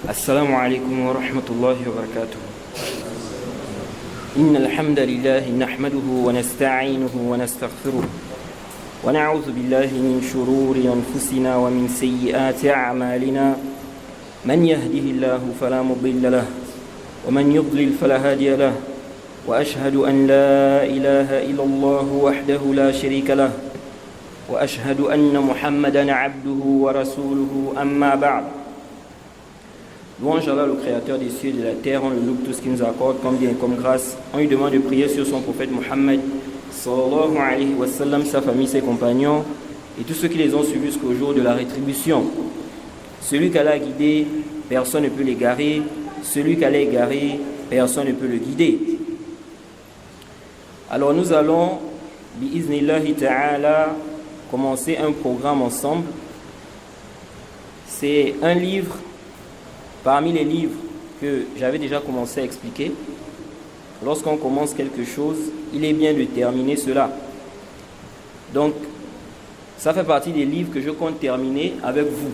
السلام عليكم ورحمة الله وبركاته. إن الحمد لله نحمده ونستعينه ونستغفره ونعوذ بالله من شرور أنفسنا ومن سيئات أعمالنا. من يهده الله فلا مضل له ومن يضلل فلا هادي له، وأشهد أن لا إله إلا الله وحده لا شريك له، وأشهد أن محمدا عبده ورسوله. أما بعد. Louange Allah, le créateur des cieux et de la terre, on le loue tout ce qu'il nous accorde comme bien et comme grâce. On lui demande de prier sur son prophète Mohammed sallallahu alayhi wa sallam, sa famille, ses compagnons et tous ceux qui les ont suivis jusqu'au jour de la rétribution. Celui qu'Allah a guidé, personne ne peut l'égarer. Celui qu'Allah a égaré, personne ne peut le guider. Alors nous allons, bi'iznillahi ta'ala, commencer un programme ensemble. C'est un livre parmi les livres que j'avais déjà commencé à expliquer. Lorsqu'on commence quelque chose, il est bien de terminer cela. Donc, ça fait partie des livres que je compte terminer avec vous.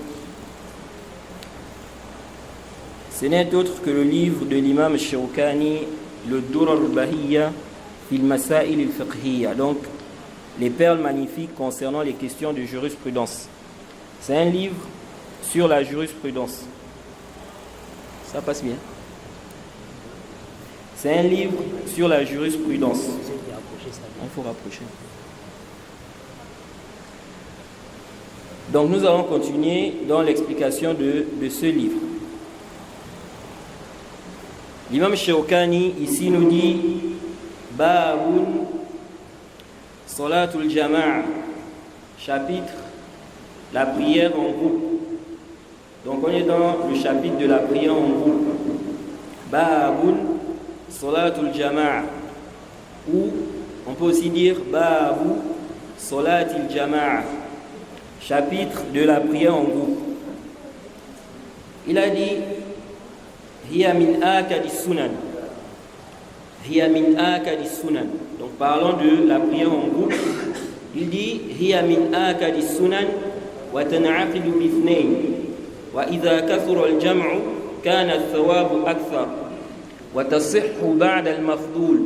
Ce n'est autre que le livre de l'imam Shawkani, le Durar al-Bahiyya fil Masail al-Fiqhiyya, donc les perles magnifiques concernant les questions de jurisprudence. C'est un livre sur la jurisprudence. Ça passe bien. C'est un livre sur la jurisprudence. Il faut rapprocher. Donc nous allons continuer dans l'explication de ce livre. L'imam Shawkani ici nous dit Babun Salatul Jama'a, chapitre la prière en groupe. Donc on est dans le chapitre de la prière en groupe. Babun Salatul Jama'a, ou on peut aussi dire Babu Salatil Jama'a, chapitre de la prière en groupe. Il a dit Hiya min akadi sunan. Hiya min akadi sunan. Donc parlons de la prière en groupe. Il dit Hiya min akadi sunan wa tan'aqidu bithnayn. وإذا كثر الجمع كان الثواب أكثر وتصح بعد المفضول،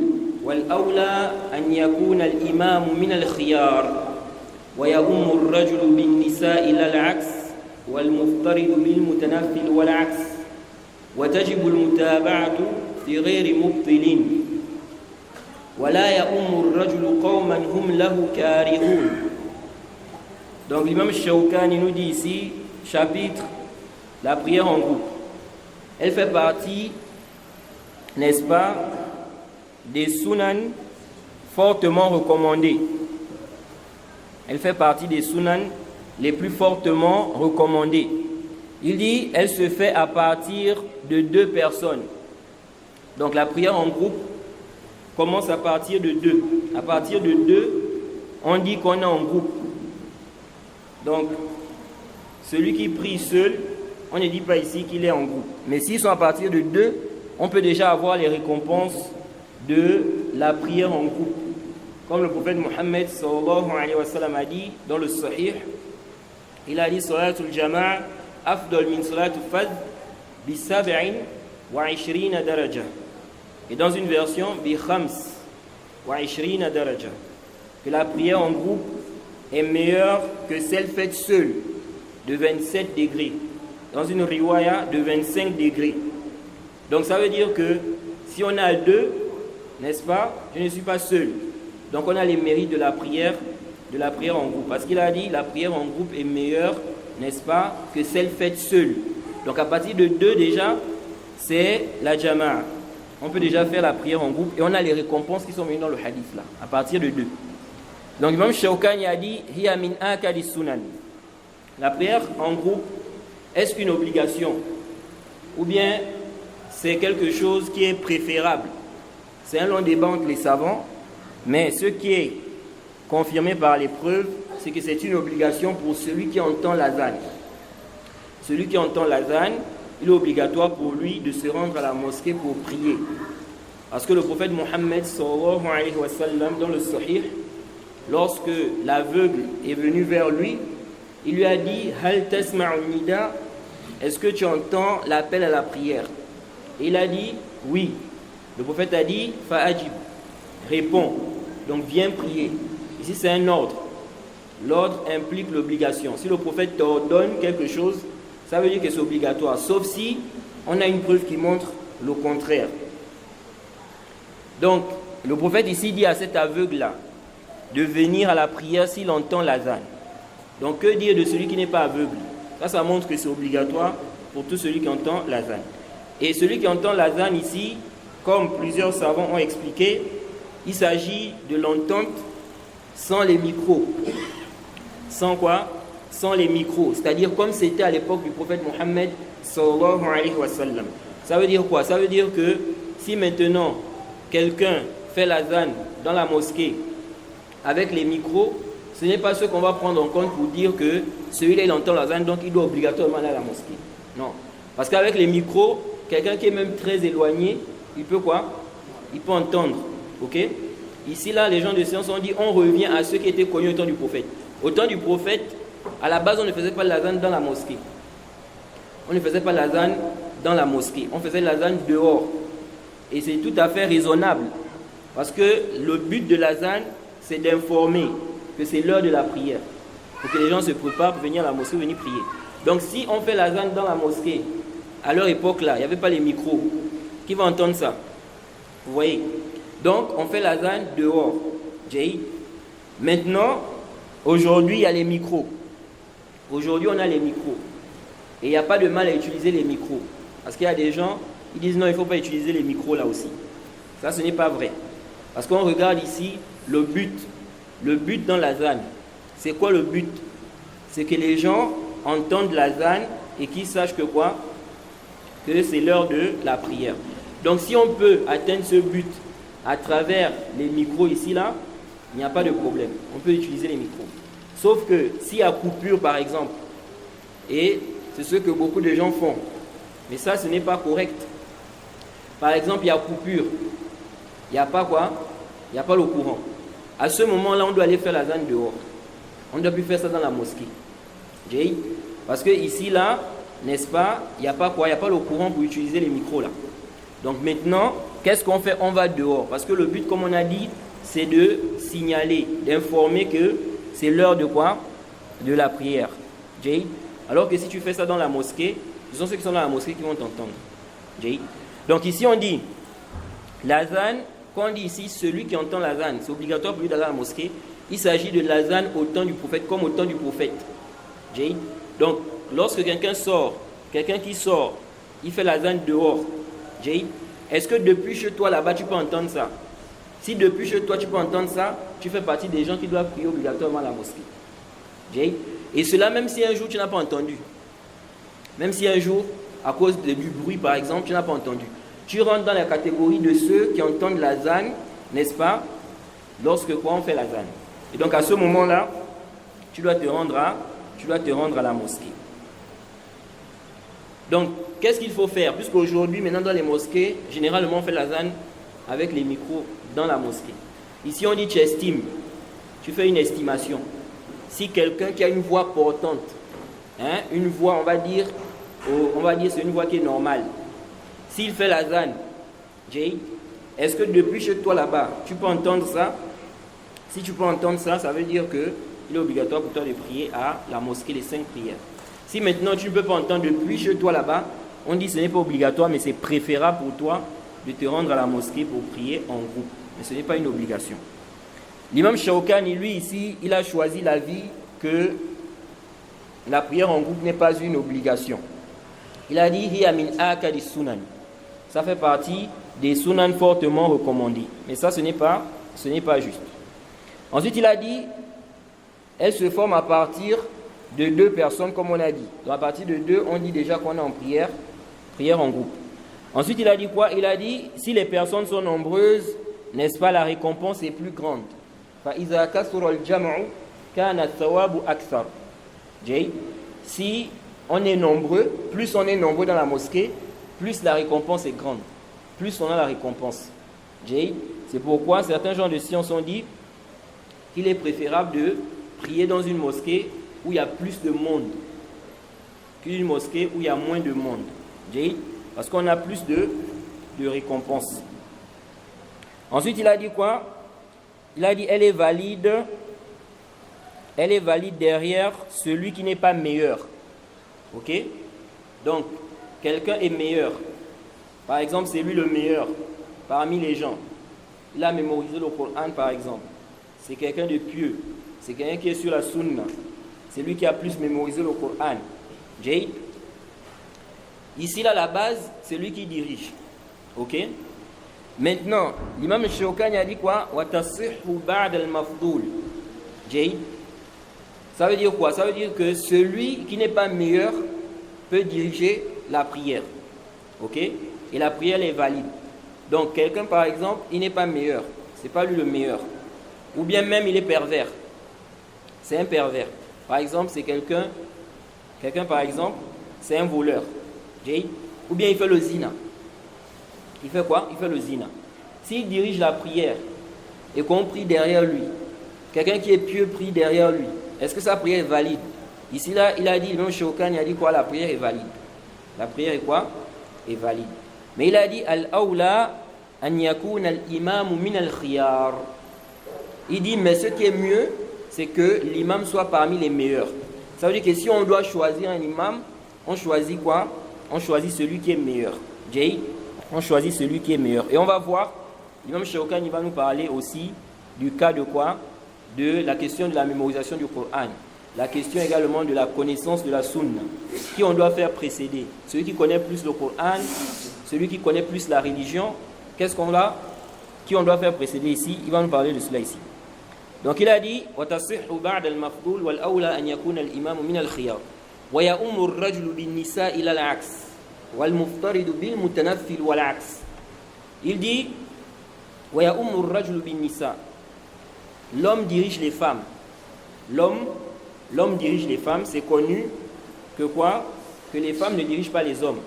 والأولى أن يكون الإمام من الخيار ويؤم الرجل بالنساء لا العكس، والمفترض بالمتنفل والعكس، وتجب المتابعة في غير مبطل، ولا يؤم الرجل قوما هم له كارهون. Donc l'imam Shawkani nous dit ici, chapitre la prière en groupe. Elle fait partie, n'est-ce pas, des sunan fortement recommandés. Elle fait partie des sunan les plus fortement recommandés. Il dit, elle se fait à partir de 2 personnes. Donc la prière en groupe commence à partir de 2. À partir de 2, on dit qu'on est en groupe. Donc, celui qui prie seul, on ne dit pas ici qu'il est en groupe. Mais s'ils sont à partir de 2, on peut déjà avoir les récompenses de la prière en groupe. Comme le prophète Mohammed sallallahu alayhi wa sallam a dit dans le Sahih, il a dit Salatul Jama'a afdal min Salatul Fadh bi sab'in wa 20 daraja. Et dans une version bi khams wa 20 daraja, que la prière en groupe est meilleure que celle faite seule, de 27 degrés. Dans une riwaya de 25 degrés. Donc ça veut dire que si on a 2, n'est-ce pas, je ne suis pas seul. Donc on a les mérites de la prière en groupe. Parce qu'il a dit la prière en groupe est meilleure, n'est-ce pas, que celle faite seule. Donc à partir de 2 déjà, c'est la jama'a. On peut déjà faire la prière en groupe et on a les récompenses qui sont venues dans le hadith là, à partir de 2. Donc Imam Shawkani a dit Hiya min akadi sunan. La prière en groupe, est-ce qu'une obligation ou bien c'est quelque chose qui est préférable? C'est un long débat entre les savants, mais ce qui est confirmé par les preuves, c'est que c'est une obligation pour celui qui entend l'azan. Celui qui entend l'azan, il est obligatoire pour lui de se rendre à la mosquée pour prier. Parce que le prophète Mohammed sallallahu alayhi wa sallam, dans le Sahih, lorsque l'aveugle est venu vers lui, il lui a dit Hal tasma'u nida est-ce que tu entends l'appel à la prière? Et il a dit, oui. Le prophète a dit, fa'ajib, réponds, donc viens prier. Ici c'est un ordre. L'ordre implique l'obligation. Si le prophète t'ordonne quelque chose, ça veut dire que c'est obligatoire, sauf si on a une preuve qui montre le contraire. Donc, le prophète ici dit à cet aveugle-là de venir à la prière s'il entend l'azan. Donc, que dire de celui qui n'est pas aveugle? Ça montre que c'est obligatoire pour tout celui qui entend l'azan. Et celui qui entend l'azan ici, comme plusieurs savants ont expliqué, il s'agit de l'entente sans les micros. Sans quoi? Sans les micros. C'est-à-dire comme c'était à l'époque du prophète Mohammed sallallahu alayhi wa sallam. Ça veut dire quoi? Ça veut dire que si maintenant quelqu'un fait l'azan dans la mosquée avec les micros, ce n'est pas ce qu'on va prendre en compte pour dire que celui-là il entend l'azan, donc il doit obligatoirement aller à la mosquée. Non. Parce qu'avec les micros, quelqu'un qui est même très éloigné, il peut quoi? Il peut entendre. Ok? Ici, là, les gens de science ont dit on revient à ce qui était connu au temps du prophète. Au temps du prophète, à la base, on ne faisait pas l'azan dans la mosquée. On ne faisait pas l'azan dans la mosquée. On faisait l'azan dehors. Et c'est tout à fait raisonnable. Parce que le but de l'azan, c'est d'informer que c'est l'heure de la prière. Pour que les gens se préparent pour venir à la mosquée, venir prier. Donc si on fait l'azan dans la mosquée, à leur époque là, il n'y avait pas les micros. Qui va entendre ça? Vous voyez? Donc on fait l'azan dehors. Maintenant, aujourd'hui il y a les micros. Aujourd'hui on a les micros. Et il n'y a pas de mal à utiliser les micros. Parce qu'il y a des gens, ils disent non, il ne faut pas utiliser les micros là aussi. Ça, ce n'est pas vrai. Parce qu'on regarde ici le but. Le but dans l'azan. C'est quoi le but? C'est que les gens entendent l'azan et qu'ils sachent que quoi? Que c'est l'heure de la prière. Donc si on peut atteindre ce but à travers les micros ici là, il n'y a pas de problème. On peut utiliser les micros. Sauf que s'il y a coupure par exemple, et c'est ce que beaucoup de gens font, mais ça ce n'est pas correct. Par exemple, il y a coupure, il n'y a pas quoi? Il n'y a pas le courant. À ce moment-là, on doit aller faire l'azan dehors. On ne doit plus faire ça dans la mosquée. Parce que ici, là, n'est-ce pas, il n'y a pas quoi? Il n'y a pas le courant pour utiliser les micros là. Donc maintenant, qu'est-ce qu'on fait? On va dehors. Parce que le but, comme on a dit, c'est de signaler, d'informer que c'est l'heure de quoi? De la prière. Alors que si tu fais ça dans la mosquée, ce sont ceux qui sont dans la mosquée qui vont t'entendre. Donc ici, on dit l'azan. Quand on dit ici, celui qui entend l'azan, c'est obligatoire pour lui d'aller à la mosquée. Il s'agit de l'azan au temps du prophète, comme au temps du prophète. Donc, lorsque quelqu'un qui sort, il fait l'azan dehors. Est-ce que depuis chez toi là-bas, tu peux entendre ça? Si depuis chez toi, tu peux entendre ça, tu fais partie des gens qui doivent prier obligatoirement à la mosquée. Et cela, même si un jour, tu n'as pas entendu. Même si un jour, à cause du bruit, par exemple, tu n'as pas entendu. Tu rentres dans la catégorie de ceux qui entendent l'azan, n'est-ce pas? Lorsque quoi on fait l'azan. Et donc à ce moment-là, tu dois te rendre à la mosquée. Donc, qu'est-ce qu'il faut faire? Puisqu'aujourd'hui, maintenant dans les mosquées, généralement on fait l'azan avec les micros dans la mosquée. Ici on dit tu estimes, tu fais une estimation. Si quelqu'un qui a une voix portante, une voix, on va dire c'est une voix qui est normale. S'il fait l'azan, est-ce que depuis chez toi là-bas, tu peux entendre ça? Si tu peux entendre ça, ça veut dire qu'il est obligatoire pour toi de prier à la mosquée les 5 prières. Si maintenant tu ne peux pas entendre depuis chez toi là-bas, on dit que ce n'est pas obligatoire, mais c'est préférable pour toi de te rendre à la mosquée pour prier en groupe. Mais ce n'est pas une obligation. L'imam Shawkani, lui ici, il a choisi l'avis que la prière en groupe n'est pas une obligation. Il a dit hiya min akadi sunan. Ça fait partie des sunan fortement recommandés. Mais ça, ce n'est pas juste. Ensuite, il a dit, elle se forme à partir de 2 personnes, comme on a dit. Donc, à partir de 2, on dit déjà qu'on est en prière en groupe. Ensuite, il a dit quoi? Il a dit, si les personnes sont nombreuses, n'est-ce pas, la récompense est plus grande. فَإِذَا كَثُرَ الْجَمْعُ كَانَ الثَّوَابُ أَكْثَرُ. Si on est nombreux, plus on est nombreux dans la mosquée, plus la récompense est grande. Plus on a la récompense. C'est pourquoi certains gens de science ont dit qu'il est préférable de prier dans une mosquée où il y a plus de monde. qu'une mosquée où il y a moins de monde. Parce qu'on a plus de récompenses. Ensuite, il a dit quoi? Il a dit elle est valide derrière celui qui n'est pas meilleur. Ok? Donc, quelqu'un est meilleur. Par exemple, c'est lui le meilleur parmi les gens. Il a mémorisé le Coran, par exemple. C'est quelqu'un de pieux. C'est quelqu'un qui est sur la sunna. C'est lui qui a plus mémorisé le Coran. Ici, là, la base, c'est lui qui dirige. Ok? Maintenant, l'imam Shawkani a dit quoi? Ça veut dire quoi? Ça veut dire que celui qui n'est pas meilleur peut diriger la prière. Ok? Et la prière est valide. Donc, quelqu'un, par exemple, il n'est pas meilleur. Ce n'est pas lui le meilleur. Ou bien même, il est pervers. C'est un pervers. Par exemple, c'est quelqu'un, par exemple, c'est un voleur. Ou bien il fait le zina. Il fait quoi? Il fait le zina. S'il dirige la prière et qu'on prie derrière lui, quelqu'un qui est pieux prie derrière lui, est-ce que sa prière est valide? Ici, là, il a dit, même Shawkani a dit quoi? La prière est valide. La prière est quoi? Est valide. Mais il a dit, Al-awla an yakuna al-imamu min al-khiyar. Il dit, mais ce qui est mieux, c'est que l'imam soit parmi les meilleurs. Ça veut dire que si on doit choisir un imam, on choisit quoi? On choisit celui qui est meilleur. On choisit celui qui est meilleur. Et on va voir, l'imam Shawkani va nous parler aussi du cas de quoi? De la question de la mémorisation du Coran. La question également de la connaissance de la sunna. Qui on doit faire précéder? Celui qui connaît plus le Coran, celui qui connaît plus la religion. Qu'est-ce qu'on a? Qui on doit faire précéder ici? Il va nous parler de cela ici. Donc il a dit وَتَصِحُّ بَعْدَ الْمَفْضُولِ وَالْأَوْلَى أَنْ يَكُونَ الْإِمَامُ مِنَ الْخِيَارِ وَيَؤُمُّ الرَّجُلُ بِالنِّسَاءِ إِلَى الْعَكْسِ وَالْمُفْتَرِضُ بِالْمُتَنَفِّلِ وَالْعَكْسِ. Il dit وَيَؤُمُّ الرَّجُلُ بِالنِّسَاءِ. L'homme dirige les femmes. L'homme dirige les femmes. C'est connu que quoi? Que les femmes ne dirigent pas les hommes.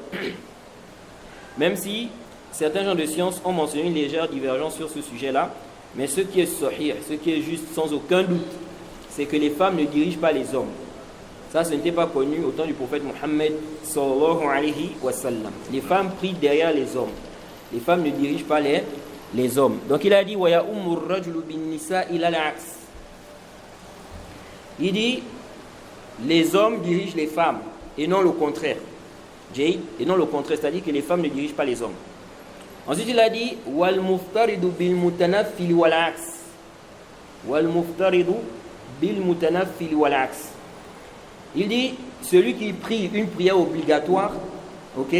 Même si certains gens de science ont mentionné une légère divergence sur ce sujet-là, mais ce qui est sahih, ce qui est juste sans aucun doute, c'est que les femmes ne dirigent pas les hommes. Ça, ce n'était pas connu au temps du prophète Mohammed sallallahu alayhi wa sallam. Les femmes prient derrière les hommes. Les femmes ne dirigent pas les hommes. Donc il a dit وَيَا أُمُّ الرَّجُلُ بِالنِّسَاءِ إِلَى الْعَكْسِ. Il dit les hommes dirigent les femmes et non le contraire. Et non le contraire, c'est-à-dire que les femmes ne dirigent pas les hommes. Ensuite il a dit وَالْمُفْتَرِضُ بِالْمُتَنَفِّلِ وَالْعَكْسِ. وَالْمُفْتَرِضُ بِالْمُتَنَفِّلِ وَالْعَكْسِ. Il dit celui qui prie une prière obligatoire, ok,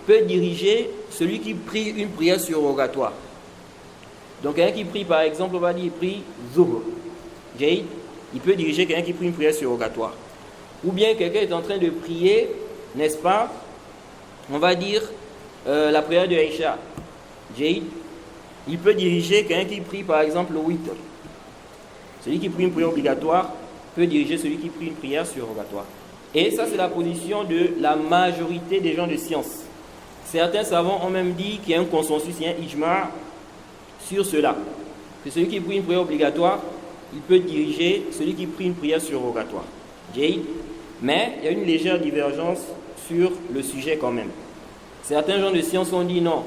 peut diriger celui qui prie une prière surrogatoire. Donc quelqu'un qui prie, par exemple, on va dire il prie Zuhr. Il peut diriger quelqu'un qui prie une prière surrogatoire. Ou bien quelqu'un est en train de prier, n'est-ce pas? On va dire la prière de Aïcha. Il peut diriger quelqu'un qui prie, par exemple, le witr. Celui qui prie une prière obligatoire peut diriger celui qui prie une prière surrogatoire. Et ça, c'est la position de la majorité des gens de science. Certains savants ont même dit qu'il y a un consensus, il y a un ijma' sur cela. Que celui qui prie une prière obligatoire, il peut diriger celui qui prie une prière surrogatoire. Mais il y a une légère divergence sur le sujet quand même. Certains gens de science ont dit non.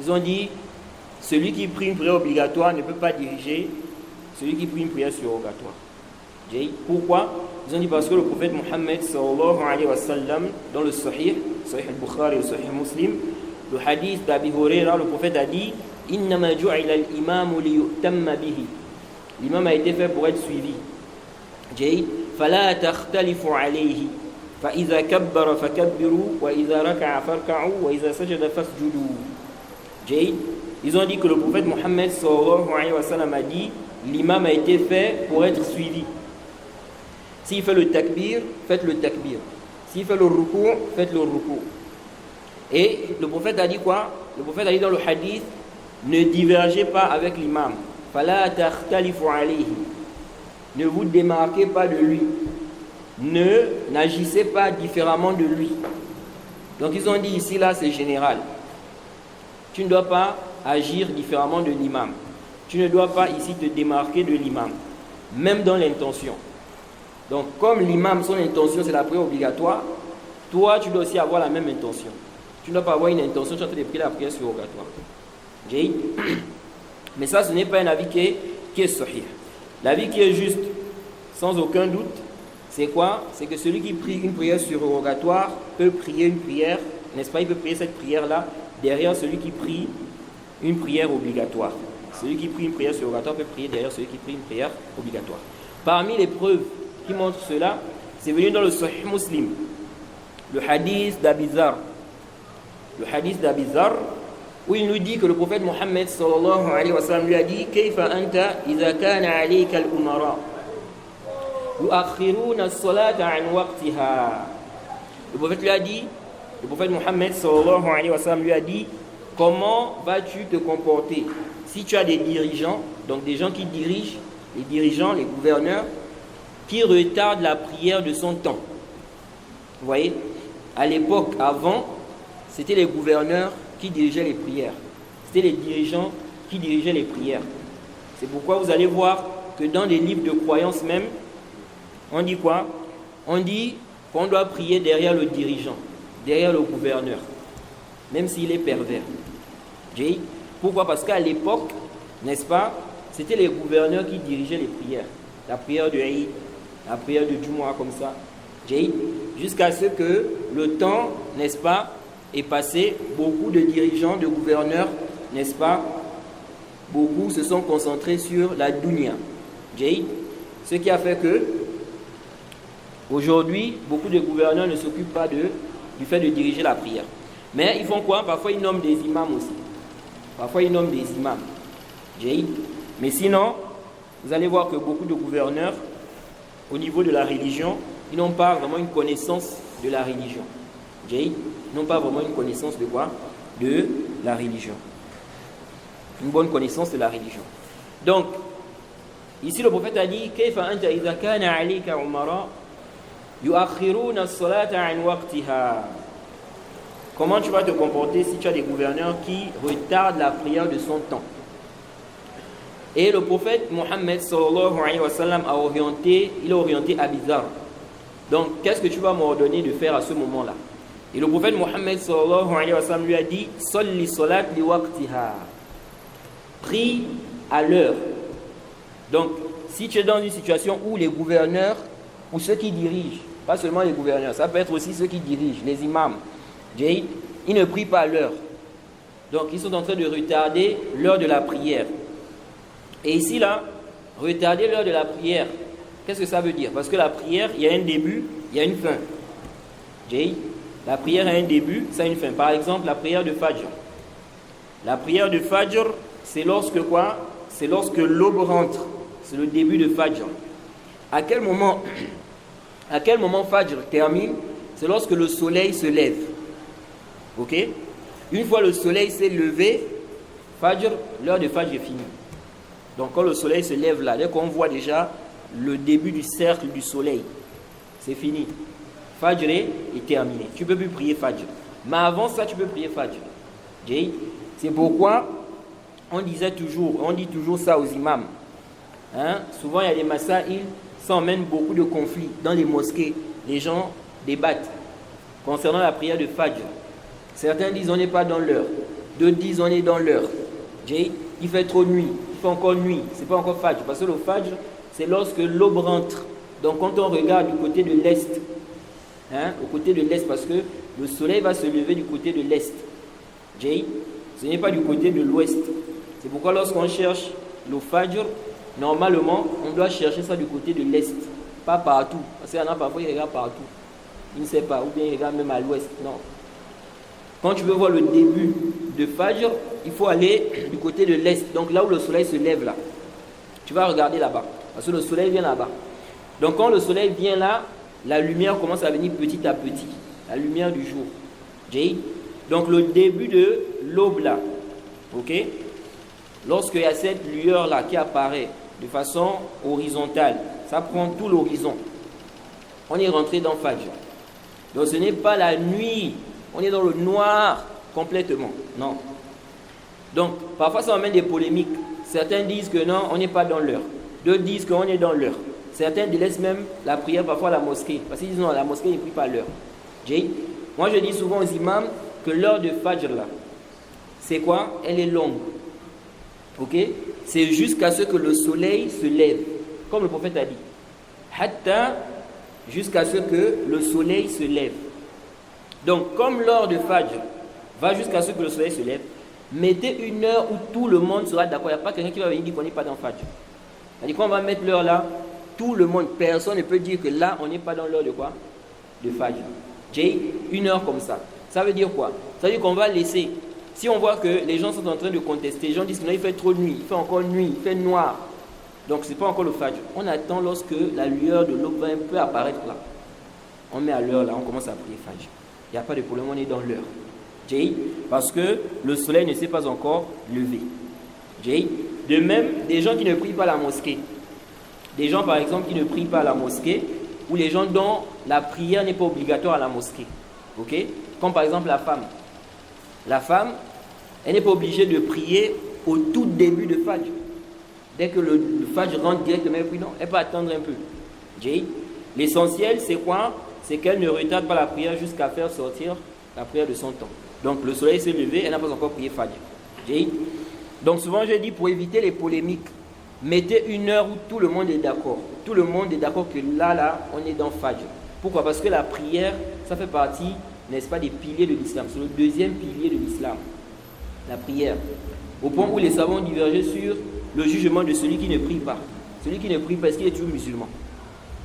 Ils ont dit celui qui prie une prière obligatoire ne peut pas diriger celui qui prie une prière surrogatoire. Pourquoi? Ils ont dit parce que le prophète Mohammed sallallahu alayhi wa sallam, dans le Sahih al-Bukhari et le Sahih Muslim, le hadith d'Abi Huraira, le prophète a dit Innama ju'ila al-imamu liyu'tamma bihi. L'imam a été fait pour être suivi. Fala takhtalifu alayhi. Fa idha kabbara fakabbiru wa idha raka'a farka'u wa idha sajada fasjudu. Ils ont dit que le prophète Mohammed sallallahu alayhi wa sallam a dit l'imam a été fait pour être suivi. S'il fait le takbir, faites le takbir. S'il fait le ruku', faites le ruku'. Et le prophète a dit quoi? Le prophète a dit dans le hadith, ne divergez pas avec l'imam. Fala takhtalifu alayhi. Ne vous démarquez pas de lui. N'agissez pas différemment de lui. Donc ils ont dit ici, là, c'est général. Tu ne dois pas agir différemment de l'imam. Tu ne dois pas ici te démarquer de l'imam. Même dans l'intention. Donc, comme l'imam, son intention, c'est la prière obligatoire, toi, tu dois aussi avoir la même intention. Tu ne dois pas avoir une intention, tu es en train de prier la prière surrogatoire. Mais ça, ce n'est pas un avis qui est sahih. L'avis qui est juste, sans aucun doute, c'est quoi? C'est que celui qui prie une prière surrogatoire peut prier une prière, n'est-ce pas? Il peut prier cette prière-là derrière celui qui prie une prière obligatoire. Celui qui prie une prière surrogatoire peut prier derrière celui qui prie une prière obligatoire. Parmi les preuves qui montrent cela, c'est venu dans le Sahih Muslim, le hadith d'Abi Dharr. Le hadith d'Abi Dharr, où il nous dit que le prophète Mohammed sallallahu alayhi wa sallam lui a dit Kayfa anta idha kana alayka al-umara yu'akhiruna as-salata an waqtiha. Le prophète lui a dit, le prophète Mohammed sallallahu alayhi wa sallam lui a dit, comment vas-tu te comporter si tu as des dirigeants, donc des gens qui dirigent, les dirigeants, les gouverneurs, qui retardent la prière de son temps. Vous voyez, à l'époque, avant, c'était les gouverneurs qui dirigeaient les prières. C'était les dirigeants qui dirigeaient les prières. C'est pourquoi vous allez voir que dans les livres de croyance même, on dit quoi? On dit qu'on doit prier derrière le dirigeant, derrière le gouverneur, même s'il est pervers. Pourquoi? Parce qu'à l'époque, n'est-ce pas, c'était les gouverneurs qui dirigeaient les prières. La prière de Eid, la prière de Jumu'ah comme ça. Jusqu'à ce que le temps, n'est-ce pas, est passé, beaucoup de dirigeants, de gouverneurs, n'est-ce pas, beaucoup se sont concentrés sur la dunya. Ce qui a fait que, aujourd'hui, beaucoup de gouverneurs ne s'occupent pas du fait de diriger la prière. Mais ils font quoi? Parfois, ils nomment des imams aussi. Parfois, ils nomment des imams. Mais sinon, vous allez voir que beaucoup de gouverneurs, au niveau de la religion, ils n'ont pas vraiment une connaissance de la religion. Ils n'ont pas vraiment une connaissance de quoi? De la religion. Une bonne connaissance de la religion. Donc, ici le prophète a dit Kayfa anta idha kana alayka umara yu'akhiruna as-salata an waqtiha. Comment tu vas te comporter si tu as des gouverneurs qui retardent la prière de son temps? Et le prophète Mohammed sallallahu alayhi wa sallam a orienté Abi Dharr. Donc, qu'est-ce que tu vas m'ordonner de faire à ce moment-là? Et le prophète Mohammed sallallahu alayhi wa sallam lui a dit Salli salat li waqtiha. Prie à l'heure. Donc, si tu es dans une situation où les gouverneurs, ou ceux qui dirigent, pas seulement les gouverneurs, ça peut être aussi ceux qui dirigent, les imams, ils ne prient pas à l'heure. Donc, ils sont en train de retarder l'heure de la prière. Et ici, là, retarder l'heure de la prière, qu'est-ce que ça veut dire? Parce que la prière, il y a un début, il y a une fin. La prière a un début, ça a une fin. Par exemple, la prière de Fajr. La prière de Fajr, c'est lorsque quoi? C'est lorsque l'aube rentre. C'est le début de Fajr. À quel moment Fajr termine? C'est lorsque le soleil se lève. Ok? Une fois le soleil s'est levé, Fajr, l'heure de Fajr est finie. Donc quand le soleil se lève là, dès qu'on voit déjà le début du cercle du soleil, c'est fini. Fajr est terminé. Tu ne peux plus prier Fajr. Mais avant ça, tu peux prier Fajr. C'est pourquoi on dit toujours ça aux imams. Souvent, il y a des masaïl, ça emmène beaucoup de conflits dans les mosquées. Les gens débattent concernant la prière de Fajr. Certains disent on n'est pas dans l'heure. D'autres disent on est dans l'heure. Il fait trop nuit. Il fait encore nuit. Ce n'est pas encore Fajr. Parce que le Fajr, c'est lorsque l'aube rentre. Donc quand on regarde du côté de l'est, au côté de l'est, parce que le soleil va se lever du côté de l'est. Ce n'est pas du côté de l'ouest. C'est pourquoi lorsqu'on cherche le Fajr, normalement, on doit chercher ça du côté de l'est. Pas partout. Parce qu'il y en a parfois, ils regardent partout. Ils ne savent pas. Ou bien ils regardent même à l'ouest. Non. Quand tu veux voir le début de Fajr, il faut aller du côté de l'est. Donc là où le soleil se lève là. Tu vas regarder là-bas. Parce que le soleil vient là-bas. Donc quand le soleil vient là, la lumière commence à venir petit à petit. La lumière du jour. Donc le début de l'aube là. Ok? Lorsqu'il y a cette lueur là qui apparaît de façon horizontale, ça prend tout l'horizon. On est rentré dans Fajr. Donc ce n'est pas la nuit. On est dans le noir complètement. Non. Donc parfois ça amène des polémiques. Certains disent que non, on n'est pas dans l'heure. D'autres disent qu'on est dans l'heure. Certains délaissent même la prière parfois à la mosquée. Parce qu'ils disent non, la mosquée ne prie pas à l'heure. Moi je dis souvent aux imams que l'heure de Fajr là, c'est quoi? Elle est longue. Ok? C'est jusqu'à ce que le soleil se lève. Comme le prophète a dit. Hatta, jusqu'à ce que le soleil se lève. Donc comme l'heure de Fajr va jusqu'à ce que le soleil se lève, mettez une heure où tout le monde sera d'accord. Il n'y a pas quelqu'un qui va venir dire qu'on n'est pas dans Fajr. C'est-à-dire qu'on va mettre l'heure là, tout le monde, personne ne peut dire que là, on n'est pas dans l'heure de quoi? De Fajr. Une heure comme ça. Ça veut dire quoi? Ça veut dire qu'on va laisser. Si on voit que les gens sont en train de contester, les gens disent que non, il fait trop de nuit, il fait encore nuit, il fait noir. Donc ce n'est pas encore le Fajr. On attend lorsque la lueur de l'aube va un peu apparaître là. On met à l'heure là, on commence à prier Fajr. Il n'y a pas de problème, on est dans l'heure. Parce que le soleil ne s'est pas encore levé. De même, des gens qui ne prient pas à la mosquée. Des gens par exemple qui ne prient pas à la mosquée, ou les gens dont la prière n'est pas obligatoire à la mosquée. Ok? Comme par exemple la femme. La femme, elle n'est pas obligée de prier au tout début de Fajr. Dès que le Fajr rentre directement, elle prie, non, elle peut attendre un peu. L'essentiel, c'est quoi? C'est qu'elle ne retarde pas la prière jusqu'à faire sortir la prière de son temps. Donc le soleil s'est levé, elle n'a pas encore prié Fajr. Donc souvent je dis, pour éviter les polémiques, mettez une heure où tout le monde est d'accord. Tout le monde est d'accord que là, on est dans Fajr. Pourquoi? Parce que la prière, ça fait partie, n'est-ce pas, des piliers de l'islam. C'est le deuxième pilier de l'islam, la prière. Au point où les savants ont divergé sur le jugement de celui qui ne prie pas. Celui qui ne prie pas, est-ce qu'il est toujours musulman?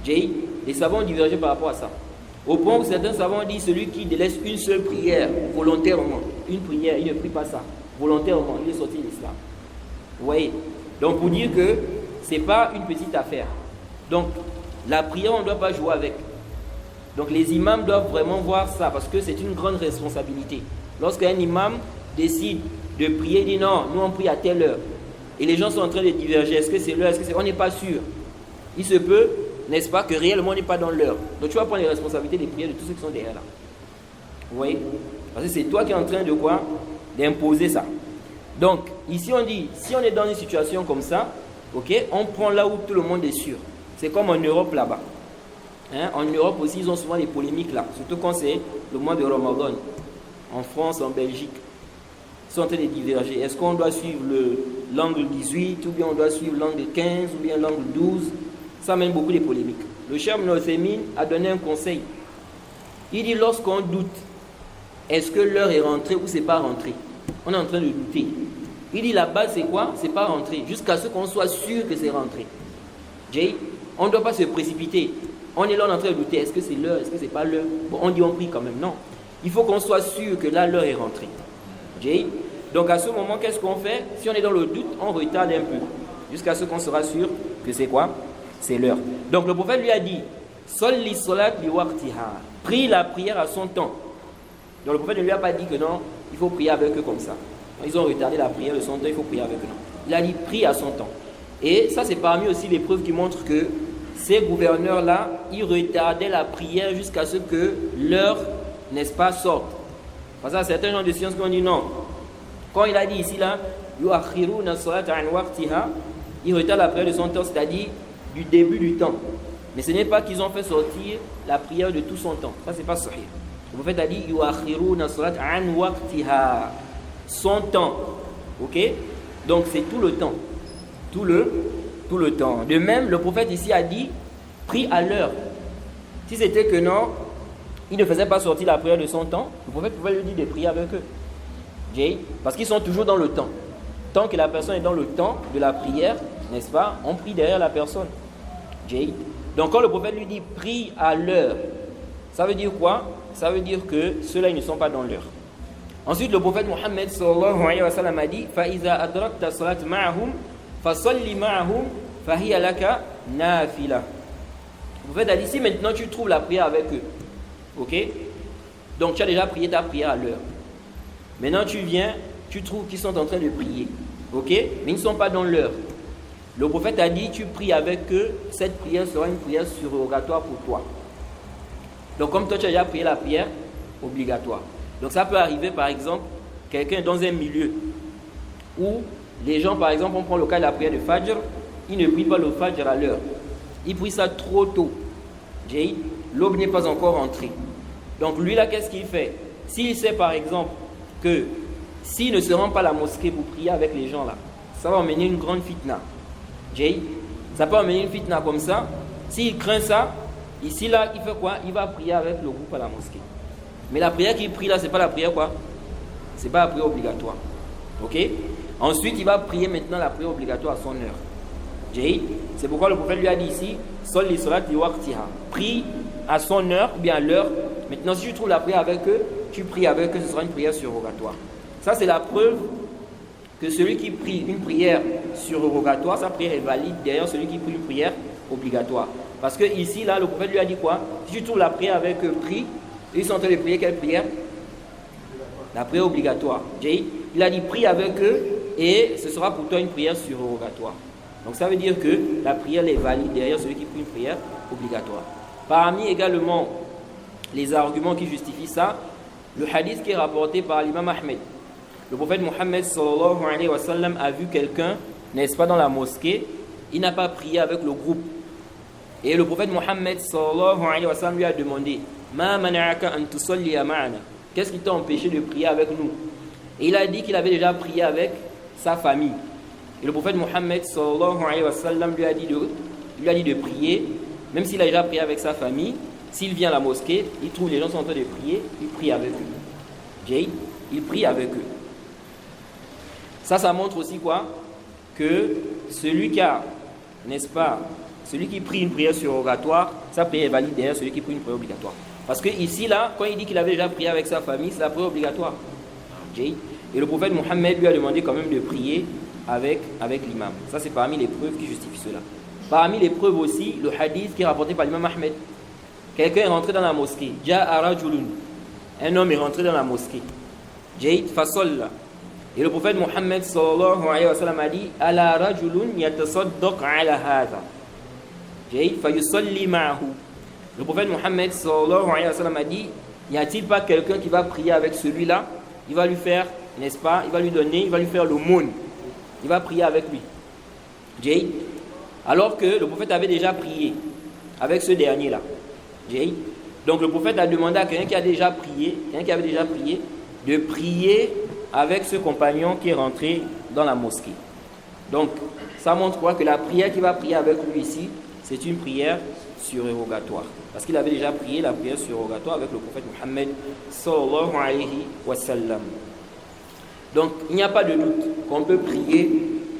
Les savants ont divergé par rapport à ça. Au point où certains savants ont dit celui qui délaisse une seule prière volontairement, une prière, il ne prie pas ça, volontairement, il est sorti de l'islam. Vous voyez? Donc pour dire que ce n'est pas une petite affaire. Donc la prière, on ne doit pas jouer avec. Donc les imams doivent vraiment voir ça parce que c'est une grande responsabilité. Lorsqu'un imam décide de prier, il dit non, nous on prie à telle heure. Et les gens sont en train de diverger. Est-ce que c'est l'heure? Est-ce que c'est... On n'est pas sûr. Il se peut, n'est-ce pas, que réellement on n'est pas dans l'heure. Donc tu vas prendre les responsabilités des prières de tous ceux qui sont derrière là. Vous voyez? Parce que c'est toi qui es en train de quoi? D'imposer ça. Donc ici on dit, si on est dans une situation comme ça, ok, on prend là où tout le monde est sûr. C'est comme en Europe là-bas. En Europe aussi, ils ont souvent des polémiques là, surtout quand c'est le mois de Ramadan. En France, en Belgique, ils sont en train de diverger. Est-ce qu'on doit suivre l'angle 18 ou bien on doit suivre l'angle 15 ou bien l'angle 12? Ça mène beaucoup de polémiques. Le Cheikh Ibn Uthaymin a donné un conseil. Il dit lorsqu'on doute, est-ce que l'heure est rentrée ou c'est pas rentré? On est en train de douter. Il dit la base c'est quoi? C'est pas rentré, jusqu'à ce qu'on soit sûr que c'est rentré. On ne doit pas se précipiter. On est là en train de douter, est-ce que c'est l'heure, est-ce que c'est pas l'heure? Bon, on dit on prie quand même, non. Il faut qu'on soit sûr que là l'heure est rentrée. Donc à ce moment, qu'est-ce qu'on fait? Si on est dans le doute, on retarde un peu, jusqu'à ce qu'on sera sûr que c'est quoi? C'est l'heure. Donc le prophète lui a dit, Salli salat bi waqtiha. Prie la prière à son temps. Donc le prophète ne lui a pas dit que non, il faut prier avec eux comme ça. Ils ont retardé la prière de son temps, il faut prier avec eux. Non. Il a dit prie à son temps. Et ça c'est parmi aussi les preuves qui montrent que ces gouverneurs-là, ils retardaient la prière jusqu'à ce que l'heure, n'est-ce pas, sorte. Parce que certains gens de science qui ont dit non. Quand il a dit ici là, yu'akhiruna salata an waqtiha, ils retardent la prière de son temps, c'est-à-dire du début du temps. Mais ce n'est pas qu'ils ont fait sortir la prière de tout son temps. Ça c'est pas sahih. Le prophète a dit yu'akhiruna salata an waqtiha, son temps. OK? Donc c'est tout le temps. Tout le temps. De même, le prophète ici a dit prie à l'heure. Si c'était que non, il ne faisait pas sortir la prière de son temps, le prophète pouvait lui dire de prier avec eux. Parce qu'ils sont toujours dans le temps. Tant que la personne est dans le temps de la prière, n'est-ce pas, on prie derrière la personne. Donc quand le prophète lui dit prie à l'heure, ça veut dire quoi? Ça veut dire que ceux-là ils ne sont pas dans l'heure. Ensuite le prophète Mohammed sallallahu alayhi wa sallam a dit فَإِذَا أَدْرَكْتَ صَلَاةَ مَعَهُمْ فَصَلِّ مَعَهُمْ فَهِيَ لَكَ نَافِلَةٌ. Le prophète a dit si maintenant tu trouves la prière avec eux, ok, donc tu as déjà prié ta prière à l'heure. Maintenant tu viens, tu trouves qu'ils sont en train de prier, ok, mais ils ne sont pas dans l'heure. Le prophète a dit tu pries avec eux, cette prière sera une prière surrogatoire pour toi. Donc comme toi tu as déjà prié la prière obligatoire. Donc ça peut arriver par exemple, quelqu'un dans un milieu où les gens par exemple, on prend le cas de la prière de Fajr, ils ne prient pas le Fajr à l'heure. il prie ça trop tôt. L'aube n'est pas encore entrée. Donc lui là, qu'est-ce qu'il fait? S'il sait par exemple que s'il ne se rend pas à la mosquée pour prier avec les gens là, ça va amener une grande fitna. Ça peut amener une fitna comme ça. S'il craint ça, ici là, il fait quoi? Il va prier avec le groupe à la mosquée. Mais la prière qu'il prie là, c'est pas la prière quoi? C'est pas la prière obligatoire. Ok? Ensuite, il va prier maintenant la prière obligatoire à son heure. C'est pourquoi le prophète lui a dit ici, Sol li solat li waqtiha. Prie à son heure ou bien à l'heure. Maintenant, si tu trouves la prière avec eux, tu pries avec eux, ce sera une prière surrogatoire. Ça, c'est la preuve que celui qui prie une prière surrogatoire, sa prière est valide derrière celui qui prie une prière obligatoire. Parce que ici, là, le prophète lui a dit quoi? Si tu trouves la prière avec eux, prie. Ils sont en train de prier quelle prière? La prière obligatoire. Il a dit prie avec eux et ce sera pour toi une prière surrogatoire. Donc ça veut dire que la prière est valide derrière celui qui prie une prière obligatoire. Parmi également les arguments qui justifient ça, le hadith qui est rapporté par l'imam Ahmed. Le prophète Mohammed sallallahu alayhi wa sallam a vu quelqu'un, n'est-ce pas, dans la mosquée, il n'a pas prié avec le groupe. Et le prophète Mohammed sallallahu alayhi wa sallam lui a demandé Ma mana'aka an tusalliya ma'ana? Qu'est-ce qui t'a empêché de prier avec nous? Et il a dit qu'il avait déjà prié avec sa famille. Et le prophète Mohammed sallallahu alayhi wa sallam lui a dit de prier, même s'il a déjà prié avec sa famille. S'il vient à la mosquée, il trouve les gens sont en train de prier, il prie avec eux. Il prie avec eux. Ça montre aussi quoi? Que celui qui a, n'est-ce pas, celui qui prie une prière surrogatoire, sa prière est valide derrière celui qui prie une prière obligatoire. Parce que ici, là, quand il dit qu'il avait déjà prié avec sa famille, c'est la prière obligatoire. Et le prophète Mohammed lui a demandé quand même de prier avec l'imam. Ça, c'est parmi les preuves qui justifient cela. Parmi les preuves aussi, le hadith qui est rapporté par l'imam Ahmed. Quelqu'un est rentré dans la mosquée. Ja'a rajulun. Un homme est rentré dans la mosquée. Fasalla. Et le prophète Mohammed sallallahu alayhi wa sallam a dit Ala rajulun yatasaddaq ala hadha. Fayusalli ma'ahu. Le prophète Mohammed sallallahu alayhi wa sallam a dit n'y a-t-il pas quelqu'un qui va prier avec celui-là? Il va lui faire, n'est-ce pas? Il va lui donner, il va lui faire l'aumône. Il va prier avec lui. Alors que le prophète avait déjà prié avec ce dernier-là. Donc le prophète a demandé à quelqu'un qui avait déjà prié, de prier avec ce compagnon qui est rentré dans la mosquée. Donc ça montre quoi? Que la prière qu'il va prier avec lui ici, c'est une prière surrogatoire. Parce qu'il avait déjà prié la prière surrogatoire avec le prophète Mohammed sallallahu alayhi wa sallam. Donc il n'y a pas de doute qu'on peut prier,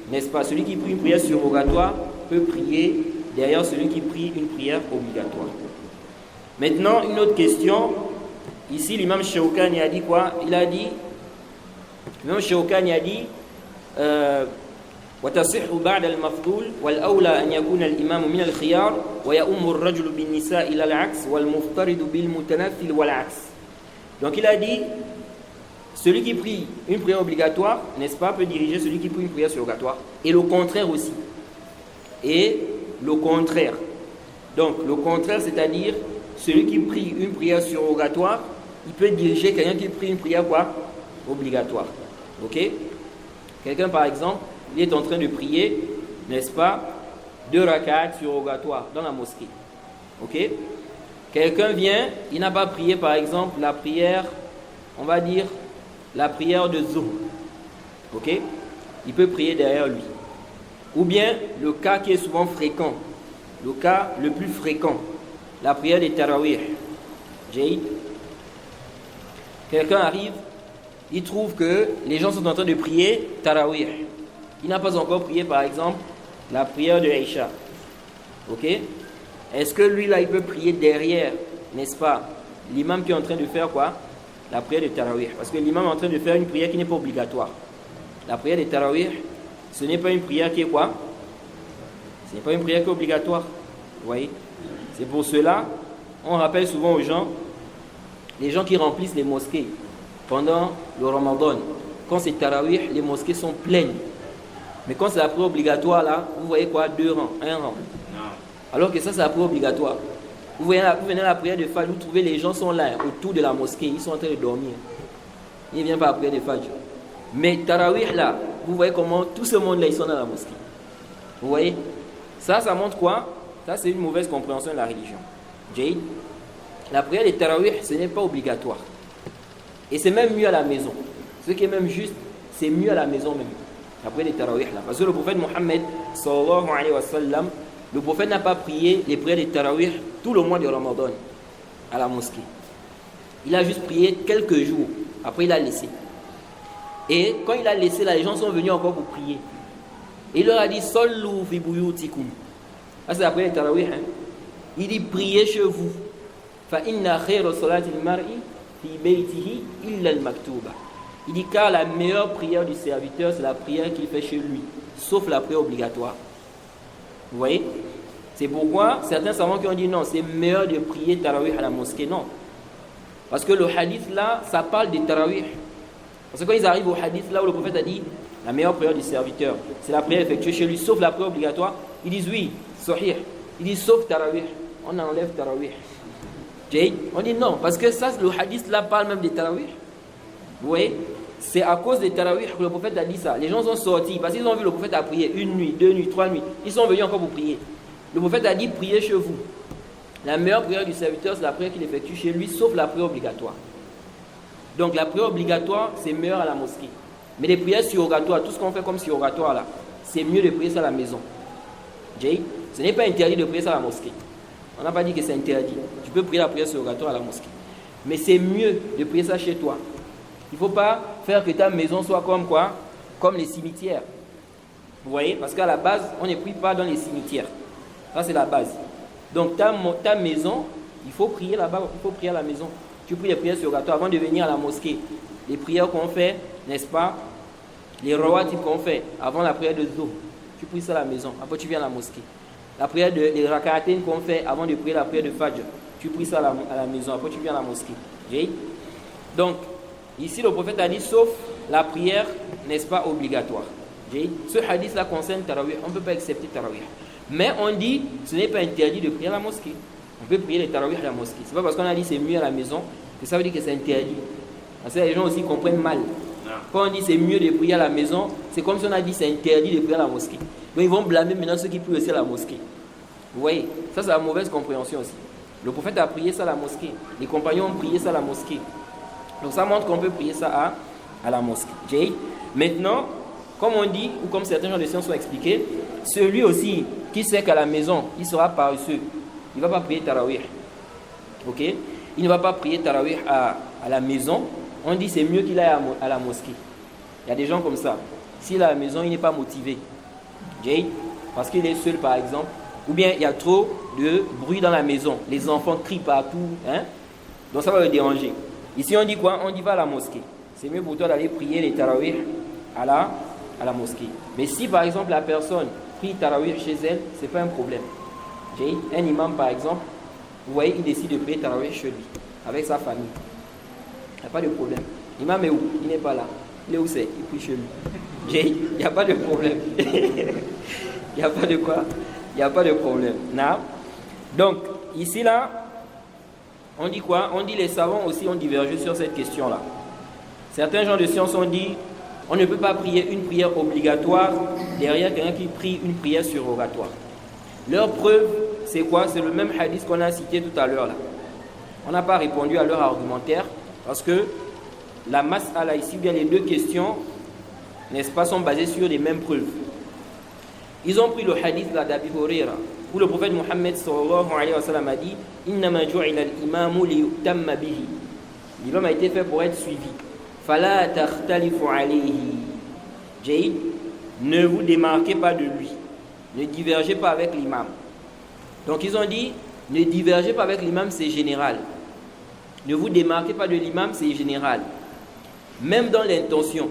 n'est-ce pas? Celui qui prie une prière surrogatoire peut prier derrière celui qui prie une prière obligatoire. Maintenant, une autre question. Ici, l'imam Shawkani a dit quoi? L'imam Shawkani a dit وتصح بعد المفضول والأولى أن يكون الإمام من الخيار ويؤم الرجل بالنساء إلى العكس والمفترض بالمتنفل والعكس. Donc il a dit celui qui prie une prière obligatoire, n'est-ce pas, peut diriger celui qui prie une prière surrogatoire. Et le contraire aussi. Donc le contraire, c'est-à-dire celui qui prie une prière surrogatoire, il peut diriger quelqu'un qui prie une prière quoi? Obligatoire. Ok? Quelqu'un par exemple, il est en train de prier, n'est-ce pas, 2 rak'at surrogatoires dans la mosquée. Ok? Quelqu'un vient, il n'a pas prié par exemple la prière, on va dire, la prière de Zuhr. Ok? Il peut prier derrière lui. Ou bien le cas qui est souvent fréquent, le cas le plus fréquent, la prière des Tarawih. Quelqu'un arrive, il trouve que les gens sont en train de prier Tarawih. Il n'a pas encore prié par exemple la prière de Aïcha. Ok? Est-ce que lui là il peut prier derrière, n'est-ce pas, l'imam qui est en train de faire quoi? La prière de Tarawih. Parce que l'imam est en train de faire une prière qui n'est pas obligatoire. La prière de Tarawih, ce n'est pas une prière qui est quoi? Ce n'est pas une prière qui est obligatoire. Vous voyez? C'est pour cela, on rappelle souvent aux gens, les gens qui remplissent les mosquées pendant le Ramadan, quand c'est Tarawih, les mosquées sont pleines. Mais quand c'est la prière obligatoire là, vous voyez quoi? 2 rangs, 1 rang. Alors que ça c'est la prière obligatoire. Vous venez à la prière de Fajr, vous trouvez les gens sont là autour de la mosquée, ils sont en train de dormir. Ils ne viennent pas à la prière de Fajr. Mais Tarawih là, vous voyez comment tout ce monde là ils sont dans la mosquée. Vous voyez? Ça montre quoi? Ça, c'est une mauvaise compréhension de la religion. Jade, la prière des tarawih, ce n'est pas obligatoire. Et c'est même mieux à la maison. Ce qui est même juste, c'est mieux à la maison même. La prière des tarawih là. Parce que le prophète Mohammed, sallallahu alayhi wa sallam, le prophète n'a pas prié les prières des tarawih tout le mois de Ramadan à la mosquée. Il a juste prié quelques jours. Après, il a laissé. Et quand il a laissé là, les gens sont venus encore pour prier. Et il leur a dit, Sallu fi buyutikum. Ça, c'est la prière des tarawih. Il dit, priez chez vous. Fa inna khayra salati al-mar'i fi baytihi illa al-maktuba. Il dit, car la meilleure prière du serviteur, c'est la prière qu'il fait chez lui, sauf la prière obligatoire. Vous voyez? C'est pourquoi certains savants qui ont dit non, c'est meilleur de prier tarawih à la mosquée. Non. Parce que le hadith là, ça parle des tarawih. Parce que quand ils arrivent au hadith là où le prophète a dit la meilleure prière du serviteur, c'est la prière effectuée chez lui, sauf la prière obligatoire, ils disent oui, sahih. Ils disent sauf tarawih. On enlève tarawih. On dit non, parce que ça, le hadith là parle même des tarawih. Vous voyez? C'est à cause des tarawih que le prophète a dit ça. Les gens sont sortis parce qu'ils ont vu le prophète a prié 1 nuit, 2 nuits, 3 nuits. Ils sont venus encore pour prier. Le prophète a dit priez chez vous. La meilleure prière du serviteur, c'est la prière qu'il effectue chez lui, sauf la prière obligatoire. Donc la prière obligatoire, c'est meilleur à la mosquée. Mais les prières surrogatoires, tout ce qu'on fait comme surrogatoire là, c'est mieux de prier ça à la maison. Jay, ce n'est pas interdit de prier ça à la mosquée. On n'a pas dit que c'est interdit. Tu peux prier la prière surrogatoire à la mosquée. Mais c'est mieux de prier ça chez toi. Il ne faut pas faire que ta maison soit comme quoi? Comme les cimetières. Vous voyez? Parce qu'à la base, on ne prie pas dans les cimetières. Ça, c'est la base. Donc, ta maison, il faut prier là-bas, il faut prier à la maison. Tu pries les prières surrogatoires avant de venir à la mosquée. Les prières qu'on fait, n'est-ce pas? Les rawatib qu'on fait avant la prière de Zuhr. Tu pries ça à la maison, après tu viens à la mosquée. La prière les rak'atayn qu'on fait avant de prier la prière de Fajr. Tu pries ça à la maison, après tu viens à la mosquée. Donc, ici le prophète a dit, sauf la prière, n'est-ce pas, obligatoire. Ce hadith-là concerne tarawih, on ne peut pas accepter tarawih. Mais on dit, ce n'est pas interdit de prier à la mosquée. On peut prier les tarawih à la mosquée. Ce n'est pas parce qu'on a dit c'est mieux à la maison que ça veut dire que c'est interdit. Parce que les gens aussi comprennent mal. Quand on dit c'est mieux de prier à la maison, c'est comme si on a dit c'est interdit de prier à la mosquée. Donc ils vont blâmer maintenant ceux qui prient aussi à la mosquée. Vous voyez, ça c'est la mauvaise compréhension aussi. Le prophète a prié ça à la mosquée. Les compagnons ont prié ça à la mosquée. Donc ça montre qu'on peut prier ça à la mosquée. Maintenant, comme on dit, ou comme certains gens de science ont expliqué, celui aussi qui sait qu'à la maison, il sera paresseux, il ne va pas prier tarawih. Ok? Il ne va pas prier tarawih à la maison. On dit c'est mieux qu'il aille à la mosquée. Il y a des gens comme ça. S'il est à la maison, il n'est pas motivé. Parce qu'il est seul par exemple. Ou bien il y a trop de bruit dans la maison. Les enfants crient partout. Donc ça va le déranger. Ici on dit quoi? On dit va à la mosquée. C'est mieux pour toi d'aller prier les tarawih à la mosquée. Mais si par exemple la personne prie tarawih chez elle, ce n'est pas un problème. Un imam par exemple, vous voyez, il décide de prier tarawih chez lui, avec sa famille. Il n'y a pas de problème. L'imam est où? Il n'est pas là. Il est où c'est? Il prie chez lui. Il n'y a pas de problème. Il n'y a pas de quoi? Il n'y a pas de problème. Non? Donc, ici là, on dit quoi? On dit les savants aussi ont divergé sur cette question-là. Certains gens de science ont dit on ne peut pas prier une prière obligatoire derrière quelqu'un qui prie une prière surrogatoire. Leur preuve, c'est quoi? C'est le même hadith qu'on a cité tout à l'heure là. On n'a pas répondu à leur argumentaire parce que la mas'ala ici, bien les deux questions, n'est-ce pas, sont basées sur les mêmes preuves. Ils ont pris le hadith là d'Abi Huraira où le prophète Mohammed sallallahu alayhi wa sallam a dit innama ju'ila al-imamu li yutamma bihi. L'imam a été fait pour être suivi. Fala takhtalifu alayhi. Ne vous démarquez pas de lui. Ne divergez pas avec l'imam. Donc ils ont dit ne divergez pas avec l'imam, c'est général. Ne vous démarquez pas de l'imam, c'est général. Même dans l'intention.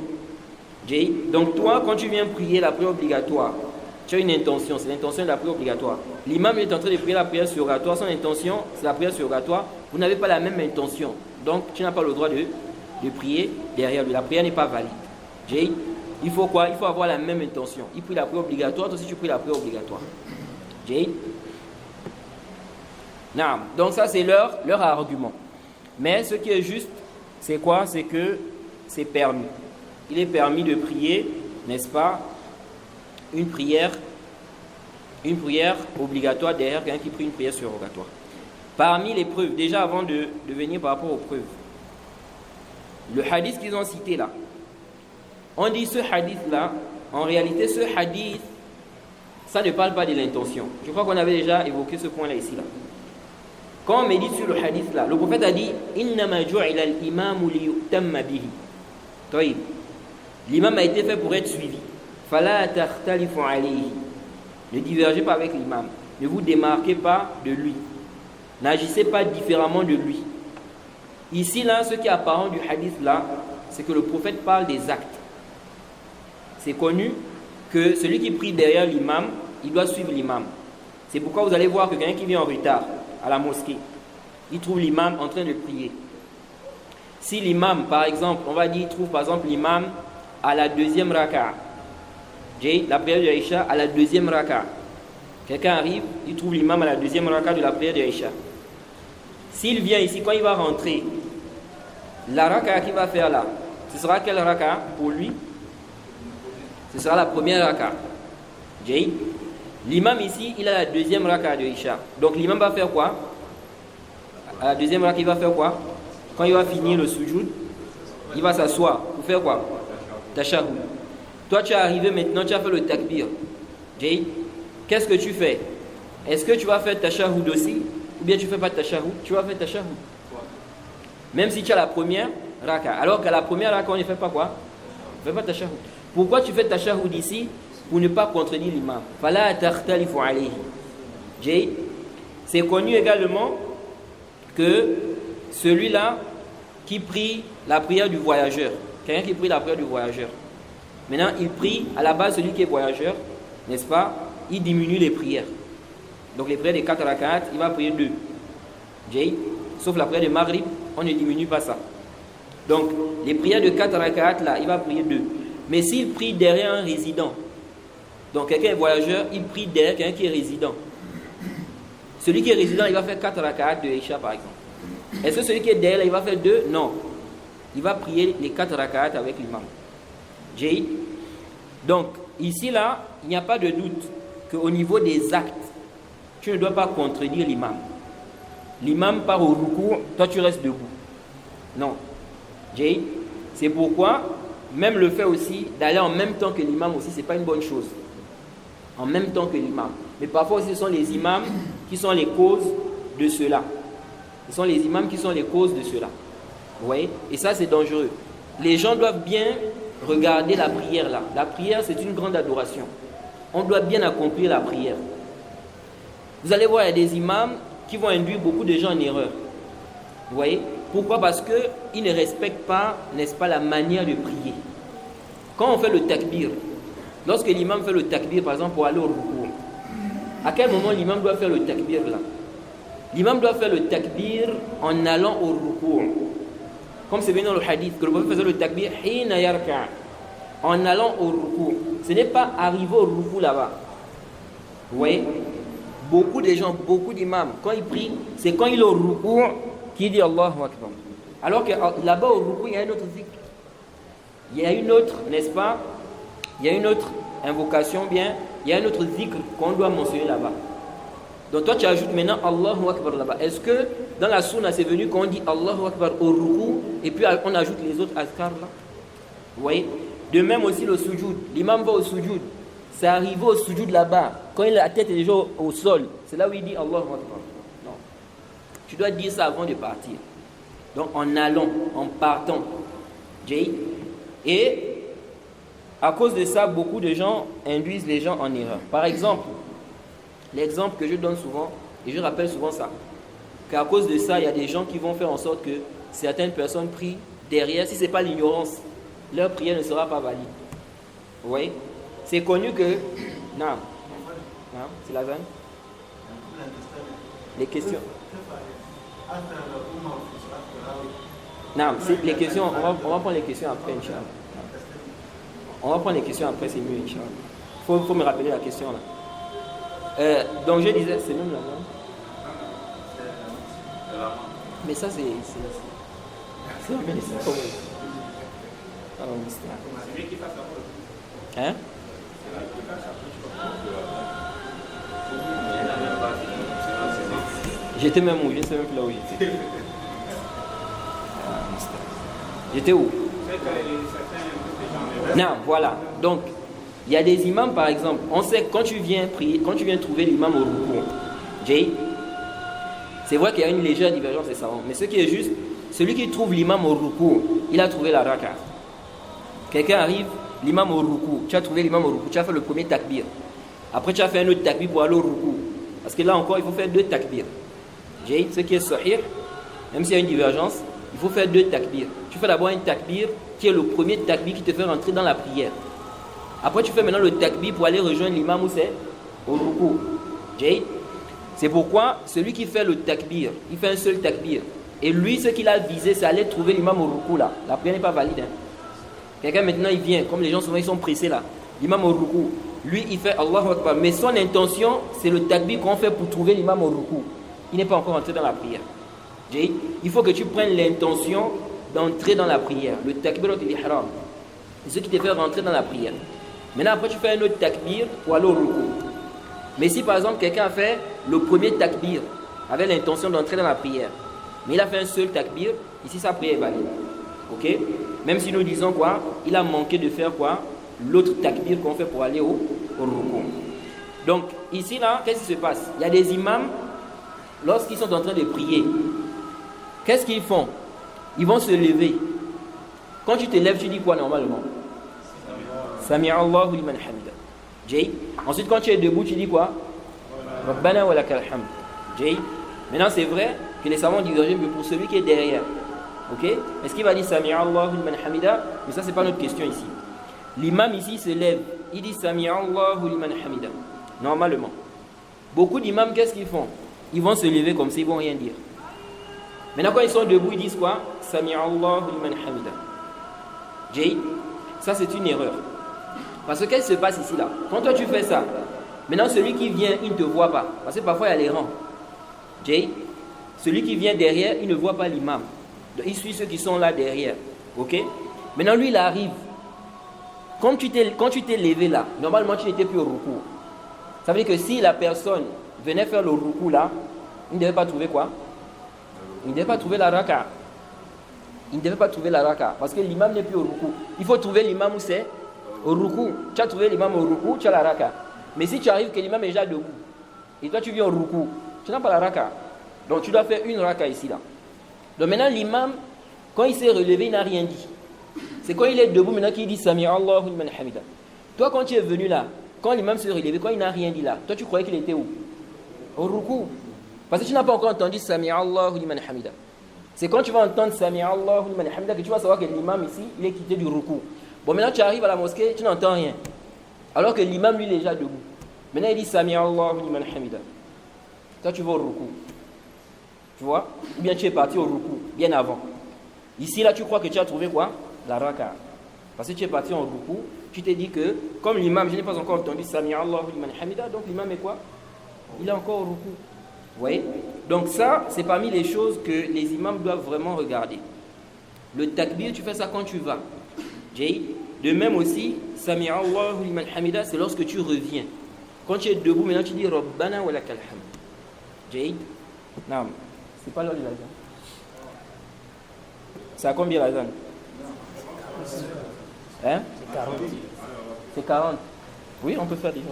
Donc toi, quand tu viens prier la prière obligatoire, tu as une intention, c'est l'intention de la prière obligatoire. L'imam est en train de prier la prière surrogatoire, son intention, c'est la prière surrogatoire. Vous n'avez pas la même intention. Donc tu n'as pas le droit de prier derrière lui. La prière n'est pas valide. Il faut quoi? Il faut avoir la même intention. Il prie la prière obligatoire, toi aussi tu pries la prière obligatoire. Donc ça c'est leur argument. Mais ce qui est juste, c'est quoi? C'est que c'est permis. Il est permis de prier, n'est-ce pas, une prière une prière obligatoire derrière quelqu'un qui prie une prière surrogatoire. Parmi les preuves, déjà avant de venir par rapport aux preuves, le hadith qu'ils ont cité là, on dit ce hadith là, en réalité ce hadith, ça ne parle pas de l'intention. Je crois qu'on avait déjà évoqué ce point là ici là. Quand on médite sur le hadith là, le prophète a dit innama ju'ila al-imamu liyutamma bihi. Taïb. L'imam a été fait pour être suivi. Fala takhtalifu alayhi. Ne divergez pas avec l'imam. Ne vous démarquez pas de lui. N'agissez pas différemment de lui. Ici là, ce qui est apparent du hadith là, c'est que le prophète parle des actes. C'est connu que celui qui prie derrière l'imam, il doit suivre l'imam. C'est pourquoi vous allez voir que quelqu'un qui vient en retard à la mosquée, il trouve l'imam en train de prier. Si l'imam, par exemple, on va dire, il trouve par exemple l'imam à la deuxième raka, la prière de Aïcha à la deuxième raka. Quelqu'un arrive, il trouve l'imam à la deuxième raka de la prière de Aïcha. S'il vient ici, quand il va rentrer, la raka qu'il va faire là, ce sera quelle raka pour lui? Ce sera la première raka. L'imam ici, il a la deuxième raka de Aïcha. Donc l'imam va faire quoi? À la deuxième raka, il va faire quoi? Quand il va finir le sujoud, il va s'asseoir pour faire quoi? Tashahhud. Toi, tu es arrivé maintenant, tu as fait le takbir. Qu'est-ce que tu fais? Est-ce que tu vas faire tashahhud aussi? Ou bien tu ne fais pas tashahhud? Tu vas faire tashahhud. Même si tu as la première raka. Alors qu'à la première raka, on ne fait pas quoi? On ne fait pas tashahhud. Pourquoi tu fais tashahhud ici? Pour ne pas contredire l'imam. Fala takhtalifu alayhi. C'est connu également que celui-là qui prie la prière du voyageur, quelqu'un qui prie la prière du voyageur, maintenant il prie à la base, celui qui est voyageur, n'est-ce pas, il diminue les prières. Donc les prières de 4 rak'at, il va prier 2. Sauf la prière de Maghrib, on ne diminue pas ça. Donc les prières de 4 rak'at là, il va prier 2. Mais s'il prie derrière un résident, donc quelqu'un est voyageur, il prie derrière quelqu'un qui est résident. Celui qui est résident, il va faire 4 rak'at de Isha par exemple. Est-ce que celui qui est derrière, il va faire 2? Non. Il va prier les 4 rak'at avec l'imam. Donc, ici, là, il n'y a pas de doute qu'au niveau des actes, tu ne dois pas contredire l'imam. L'imam part au ruku, toi tu restes debout. Non. C'est pourquoi, même le fait aussi d'aller en même temps que l'imam aussi, ce n'est pas une bonne chose. En même temps que l'imam. Mais parfois aussi, ce sont les imams qui sont les causes de cela. Ce sont les imams qui sont les causes de cela. Vous voyez? Et ça, c'est dangereux. Les gens doivent bien regarder la prière là. La prière, c'est une grande adoration. On doit bien accomplir la prière. Vous allez voir, il y a des imams qui vont induire beaucoup de gens en erreur. Vous voyez? Pourquoi? Parce qu'ils ne respectent pas, n'est-ce pas, la manière de prier. Quand on fait le takbir, lorsque l'imam fait le takbir, par exemple, pour aller au ruku, à quel moment l'imam doit faire le takbir là? L'imam doit faire le takbir en allant au ruku'. Comme c'est venu dans le hadith, que le prophète faisait le takbir hina yarka, en allant au ruku'. Ce n'est pas arriver au ruku' là-bas. Vous voyez? Beaucoup de gens, beaucoup d'imams, quand ils prient, c'est quand il est au ruku' qu'il dit Allahu Akbar. Alors que là-bas au ruku', il y a un autre zikr. Il y a une autre, n'est-ce pas? Il y a une autre invocation, bien, il y a un autre zikr qu'on doit mentionner là-bas. Donc toi tu ajoutes maintenant Allahu Akbar là-bas. Est-ce que dans la sunna c'est venu qu'on dit Allahu Akbar au ruku et puis on ajoute les autres azkar là? Vous voyez? De même aussi le sujoud. L'imam va au sujoud. C'est arrivé au sujoud là-bas. Quand la tête est déjà au sol, c'est là où il dit Allahu Akbar. Non. Tu dois dire ça avant de partir. Donc en allant, en partant. Et à cause de ça, beaucoup de gens induisent les gens en erreur. Par exemple, l'exemple que je donne souvent, et je rappelle souvent ça, qu'à cause de ça, il y a des gens qui vont faire en sorte que certaines personnes prient derrière. Si ce n'est pas l'ignorance, leur prière ne sera pas valide. Vous voyez? C'est connu que... Non. Non, c'est la vanne. Les questions. Non, c'est les questions, on va prendre les questions après, Inch'Allah. On va prendre les questions après, c'est mieux, Inch'Allah. Faut me rappeler la question là. Donc je disais, c'est même la même. Mais ça c'est la même histoire. C'est lui qui passe la. Hein? J'étais même où? Je ne sais même plus là où j'étais. J'étais où? Non, voilà. Donc, il y a des imams par exemple. On sait que quand tu viens prier, quand tu viens trouver l'imam au rukou, Jay, c'est vrai qu'il y a une légère divergence des savants. Mais ce qui est juste, celui qui trouve l'imam au rukou, il a trouvé la raka. Quelqu'un arrive, l'imam au rukou, tu as trouvé l'imam au rukou, tu as fait le premier takbir. Après, tu as fait un autre takbir pour aller au rukou. Parce que là encore, il faut faire 2 takbirs. Jay, ce qui est sahih, même s'il y a une divergence, il faut faire 2 takbirs. Tu fais d'abord un takbir qui est le premier takbir qui te fait rentrer dans la prière. Après, tu fais maintenant le takbir pour aller rejoindre l'imam où c'est au rukou. Jay, c'est pourquoi celui qui fait le takbir, il fait un seul takbir. Et lui, ce qu'il a visé, c'est aller trouver l'imam au rukou là. La prière n'est pas valide. Hein. Quelqu'un maintenant, il vient, comme les gens souvent ils sont pressés là. L'imam au rukou, lui, il fait Allahu Akbar. Mais son intention, c'est le takbir qu'on fait pour trouver l'imam au rukou. Il n'est pas encore entré dans la prière. Jay, il faut que tu prennes l'intention d'entrer dans la prière. Le takbir al-ihram. C'est ce qui te fait rentrer dans la prière. Maintenant, après, tu fais un autre takbir pour aller au rukou. Mais si par exemple, quelqu'un a fait le premier takbir avec l'intention d'entrer dans la prière, mais il a fait un seul takbir, ici sa prière est valide. Ok? Même si nous disons quoi? Il a manqué de faire quoi? L'autre takbir qu'on fait pour aller au rukou. Donc, ici, là, qu'est-ce qui se passe? Il y a des imams, lorsqu'ils sont en train de prier, qu'est-ce qu'ils font? Ils vont se lever. Quand tu te lèves, tu dis quoi normalement? Sami'a Allahu liman hamida. Jay. Ensuite, quand tu es debout, tu dis quoi? Rabbana wa lakal hamd. Jay. Maintenant, c'est vrai que les savants divergent, mais pour celui qui est derrière. Ok? Est-ce qu'il va dire Sami'a Allahu liman hamida? Mais ça, c'est pas notre question ici. L'imam ici se lève. Il dit Sami'a Allahu liman hamida. Normalement. Beaucoup d'imams, qu'est-ce qu'ils font? Ils vont se lever comme ça, ils vont rien dire. Maintenant, quand ils sont debout, ils disent quoi? Sami'a Allahu liman hamida. Jay. Ça, c'est une erreur. Parce que qu'est-ce qui se passe ici là? Quand toi tu fais ça, maintenant celui qui vient, il ne te voit pas. Parce que parfois il y a les rangs. Jay, celui qui vient derrière, il ne voit pas l'imam. Il suit ceux qui sont là derrière. Ok? Maintenant lui il arrive. Quand tu t'es levé là, normalement tu n'étais plus au rukou. Ça veut dire que si la personne venait faire le rukou là, il ne devait pas trouver quoi? Il ne devait pas trouver la raka. Il ne devait pas trouver la raka. Parce que l'imam n'est plus au rukou. Il faut trouver l'imam où c'est? Au rukou, tu as trouvé l'imam au rukou, tu as la raka. Mais si tu arrives que l'imam est déjà debout, et toi tu viens au rukou, tu n'as pas la raka. Donc tu dois faire une raka ici là. Donc maintenant l'imam, quand il s'est relevé, il n'a rien dit. C'est quand il est debout maintenant qu'il dit Sami'a Allahu liman hamida. Toi quand tu es venu là, quand l'imam s'est relevé, quand il n'a rien dit là, toi tu croyais qu'il était où? Au rukou. Parce que tu n'as pas encore entendu Sami'a Allahu liman hamida. C'est quand tu vas entendre Sami'a Allahu liman hamida que tu vas savoir que l'imam ici, il est quitté du rukou. Bon, maintenant tu arrives à la mosquée, tu n'entends rien. Alors que l'imam, lui, il est déjà debout. Maintenant, il dit Sami'a Allahu liman hamida. Toi, tu vas au rukou. Tu vois? Ou bien tu es parti au rukou, bien avant. Ici, là, tu crois que tu as trouvé quoi? La raka. Parce que tu es parti en rukou, tu t'es dit que, comme l'imam, je n'ai pas encore entendu Sami'a Allahu liman hamida, donc l'imam est quoi? Il est encore au rukou. Vous voyez? Donc ça, c'est parmi les choses que les imams doivent vraiment regarder. Le takbir, tu fais ça quand tu vas. Jay. De même aussi, Sami'a Allahu liman hamida, c'est lorsque tu reviens. Quand tu es debout, maintenant tu dis Rabbana wa lakal hamd. Jay. Non, c'est pas l'heure de l'azan. C'est à combien l'azan? Hein? C'est 40. C'est 40. Oui, on peut faire des gens.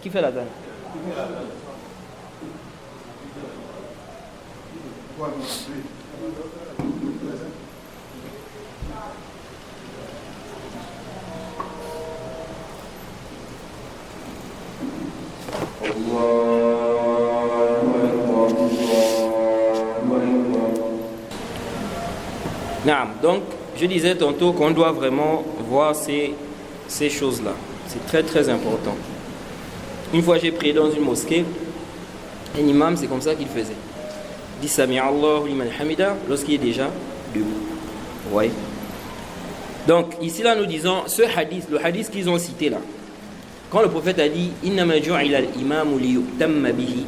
Qui fait l'azan? Donc, je disais tantôt qu'on doit vraiment voir ces choses-là. C'est très très important. Une fois j'ai prié dans une mosquée, un imam, c'est comme ça qu'il faisait. Il dit Sami'a Allahu liman hamida lorsqu'il est déjà debout. Ouais. Donc, ici là, nous disons, ce hadith, le hadith qu'ils ont cité là, quand le prophète a dit Innama ju'ila al-imamu liyutamma bihi,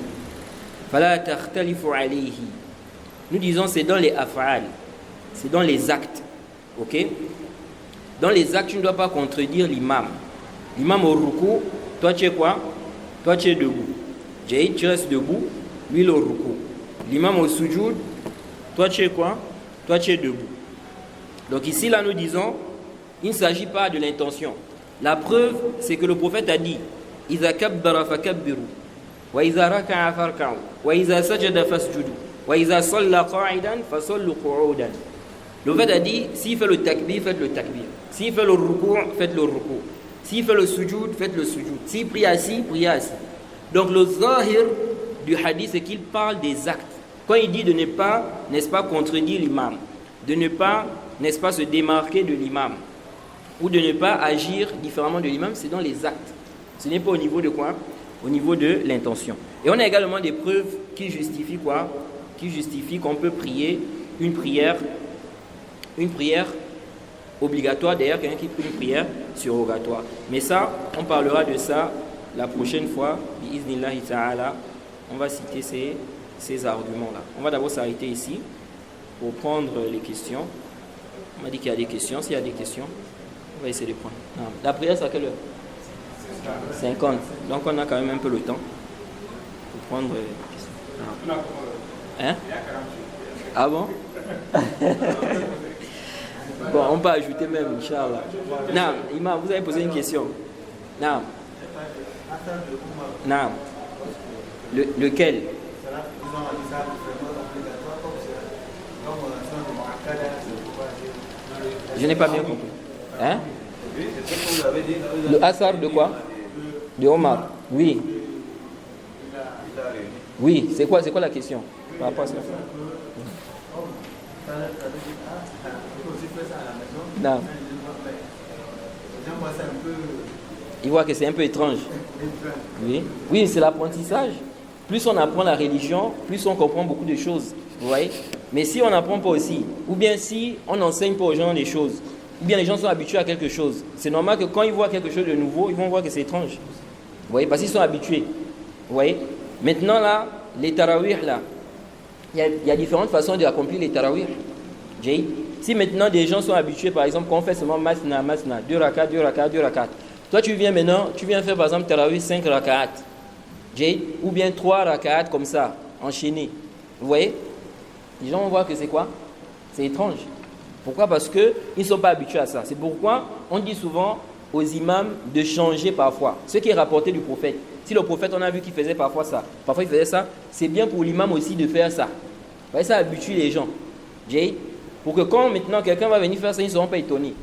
fala takhtalifu alayhi. Nous disons, c'est dans les af'al, c'est dans les actes. Ok? Dans les actes, tu ne dois pas contredire l'imam. L'imam au ruku, toi tu es quoi? Toi tu es debout. Jaïd, tu restes debout, lui au ruku. L'imam au sujoud, toi tu es quoi? Toi tu es debout. Donc ici là nous disons, il ne s'agit pas de l'intention. La preuve, c'est que le prophète a dit إِذَا كَبَّرَ فَكَبِّرُوا وَإِذَا رَكَعَ فَارْكَعُوا وَإِذَا سَجَدَ فَاسْجُدُوا وَإِذَا صَلَّى قَاعِدًا فَصَلُّوا قُعُودًا. Le prophète a dit, s'il fait le takbir, faites le takbir. S'il fait le ruku', faites le ruku'. S'il fait le sujoud, faites le sujoud. S'il prie assis, priez assis. Donc le zahir du hadith, c'est qu'il parle des actes. Quand il dit de ne pas, n'est-ce pas, contredire l'imam, de ne pas, n'est-ce pas, se démarquer de l'imam, ou de ne pas agir différemment de l'imam, c'est dans les actes. Ce n'est pas au niveau de quoi? Au niveau de l'intention. Et on a également des preuves qui justifient quoi? Qui justifient qu'on peut prier une prière obligatoire, d'ailleurs quelqu'un qui prie une prière surrogatoire. Mais ça, on parlera de ça la prochaine fois, bi'iznillahi ta'ala. On va citer ces arguments-là. On va d'abord s'arrêter ici pour prendre les questions. On m'a dit qu'il y a des questions. S'il y a des questions, on va essayer de prendre. Non. La prière, c'est à quelle heure? 50. Donc on a quand même un peu le temps pour prendre les questions. Hein? Ah bon? Bon, on peut ajouter même, Inch'Allah. Naam, Imam, vous avez posé une question. Naam. Naam. Lequel? Je n'ai pas bien compris. Hein? Le Asar de quoi? De Omar. Oui. Oui, c'est quoi la question par rapport à ça? Non. Il voit que c'est un peu étrange. Oui, oui, c'est l'apprentissage. Plus on apprend la religion, plus on comprend beaucoup de choses. Vous voyez? Mais si on n'apprend pas aussi, ou bien si on n'enseigne pas aux gens des choses, ou bien les gens sont habitués à quelque chose, c'est normal que quand ils voient quelque chose de nouveau, ils vont voir que c'est étrange. Vous voyez? Parce qu'ils sont habitués. Vous voyez? Maintenant là, les tarawih là, il y a différentes façons d'accomplir les tarawih. Si maintenant des gens sont habitués, par exemple, quand on fait seulement masna, 2 rakat, 2 rakat, 2 rakat. Toi tu viens maintenant, tu viens faire par exemple tarawih 5 rakat. Ou bien 3 rakat comme ça, enchaînés. Vous voyez? Les gens vont voir que c'est quoi? C'est étrange. Pourquoi? Parce qu'ils ne sont pas habitués à ça. C'est pourquoi on dit souvent aux imams de changer parfois. Ce qui est rapporté du prophète. Si le prophète, on a vu qu'il faisait parfois ça, parfois il faisait ça, c'est bien pour l'imam aussi de faire ça. Vous voyez, ça habitue les gens. Pour que quand maintenant quelqu'un va venir faire ça, ils ne seront pas étonnés.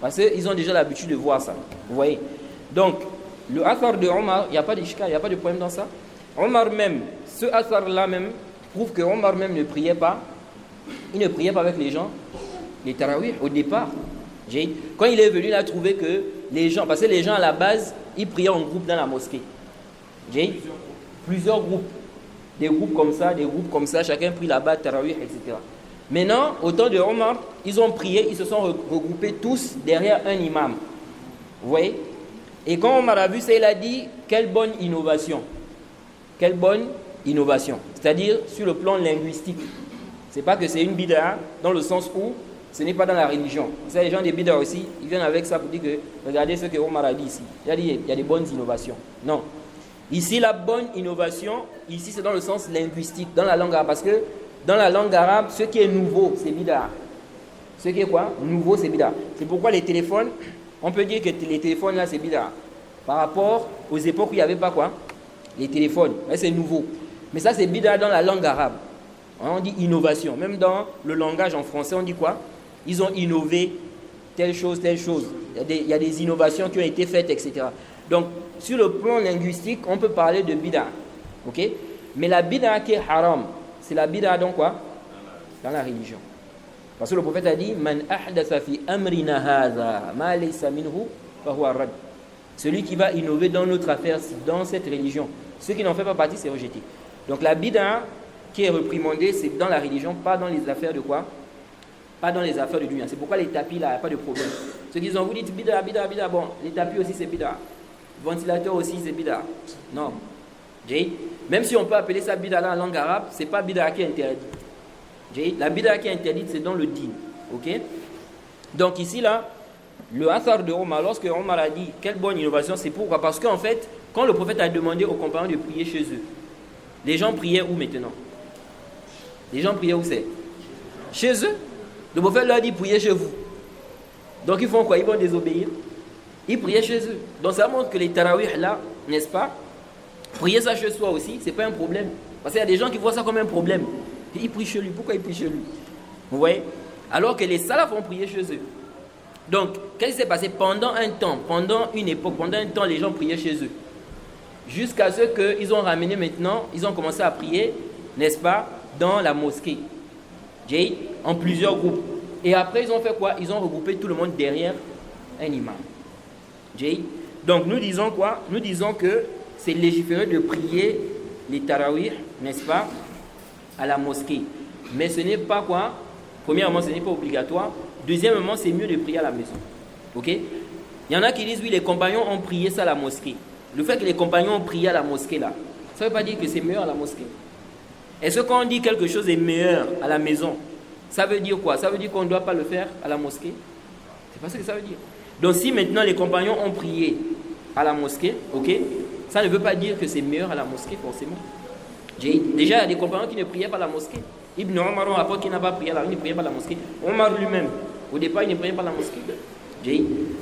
Parce qu'ils ont déjà l'habitude de voir ça. Vous voyez? Donc, le athar de Omar, il n'y a pas d'ishka, il n'y a pas de problème dans ça. Omar même, ce athar-là même, prouve que Omar même ne priait pas. Il ne priait pas avec les gens, les tarawih, au départ. Quand il est venu, il a trouvé que les gens, parce que les gens à la base, ils priaient en groupe dans la mosquée. Plusieurs groupes. Des groupes comme ça, chacun prie là-bas, tarawih, etc. Maintenant, au temps de Omar, ils ont prié, ils se sont regroupés tous derrière un imam. Vous voyez? Et quand Omar a vu ça, il a dit, quelle bonne innovation. Quelle bonne innovation. C'est-à-dire sur le plan linguistique. C'est pas que c'est une bid'a dans le sens où ce n'est pas dans la religion. Vous savez, les gens des bid'a aussi, ils viennent avec ça pour dire que, regardez ce que Omar a dit ici. Il a dit, il y a des bonnes innovations. Non. Ici, la bonne innovation, ici c'est dans le sens linguistique, dans la langue arabe. Parce que dans la langue arabe, ce qui est nouveau, c'est bid'a. Ce qui est quoi? Nouveau, c'est bid'a. C'est pourquoi les téléphones, on peut dire que les téléphones là, c'est bid'a. Par rapport aux époques où il n'y avait pas quoi? Les téléphones. Là, c'est nouveau. Mais ça, c'est bid'a dans la langue arabe. On dit innovation. Même dans le langage en français, on dit quoi? Ils ont innové telle chose, telle chose. Il y a des innovations qui ont été faites, etc. Donc, sur le plan linguistique, on peut parler de bid'a. Ok? Mais la bid'a qui est haram, c'est la bid'a dans quoi? Dans la religion. Parce que le prophète a dit Man ahdatha fi amrina hadha ma laysa minhu fa huwa rad. Celui qui va innover dans notre affaire, dans cette religion, ceux qui n'en font pas partie, c'est rejeté. Donc la bid'a qui est réprimandée, c'est dans la religion, pas dans les affaires de quoi? Pas dans les affaires de dunya. C'est pourquoi les tapis là, il n'y a pas de problème. Ceux qui ont vous dites bid'a, bon, les tapis aussi c'est bid'a. Ventilateur aussi c'est bid'a. Non. Même si on peut appeler ça bid'a dans la langue arabe, c'est pas bid'a qui est interdite. La bid'a qui est interdite, c'est dans le din. Ok? Donc ici là, Le athar de Omar, lorsque Omar a dit quelle bonne innovation, c'est pourquoi? Parce qu'en fait, quand le prophète a demandé aux compagnons de prier chez eux, les gens priaient où maintenant? Les gens priaient où c'est? Chez eux. Le prophète leur a dit priez chez vous. Donc ils font quoi? Ils vont désobéir. Ils priaient chez eux. Donc ça montre que les tarawih là, n'est-ce pas? Prier ça chez soi aussi, c'est pas un problème. Parce qu'il y a des gens qui voient ça comme un problème. Ils prient chez lui. Pourquoi ils prient chez lui? Vous voyez? Alors que les salafs ont prié chez eux. Donc, qu'est-ce qui s'est passé? Pendant un temps, pendant une époque, pendant un temps, les gens priaient chez eux. Jusqu'à ce qu'ils ont ramené maintenant, ils ont commencé à prier, n'est-ce pas, dans la mosquée. En plusieurs groupes. Et après, ils ont fait quoi? Ils ont regroupé tout le monde derrière un imam. Donc, nous disons quoi? Nous disons que c'est légiféré de prier les tarawih, n'est-ce pas, à la mosquée. Mais ce n'est pas quoi? Premièrement, ce n'est pas obligatoire. Deuxièmement, c'est mieux de prier à la maison. Ok? Il y en a qui disent, oui, les compagnons ont prié ça à la mosquée. Le fait que les compagnons ont prié à la mosquée, là, ça ne veut pas dire que c'est meilleur à la mosquée. Est-ce que quand on dit quelque chose est meilleur à la maison, ça veut dire quoi? Ça veut dire qu'on ne doit pas le faire à la mosquée? C'est pas ce que ça veut dire. Donc si maintenant les compagnons ont prié à la mosquée, ok, ça ne veut pas dire que c'est meilleur à la mosquée forcément. Déjà, il y a des compagnons qui ne priaient pas à la mosquée. Ibn Omar, on rapporte qu'il n'a pas prié il ne priait pas à la mosquée. Omar lui-même, au départ, il ne priait pas à la mosquée.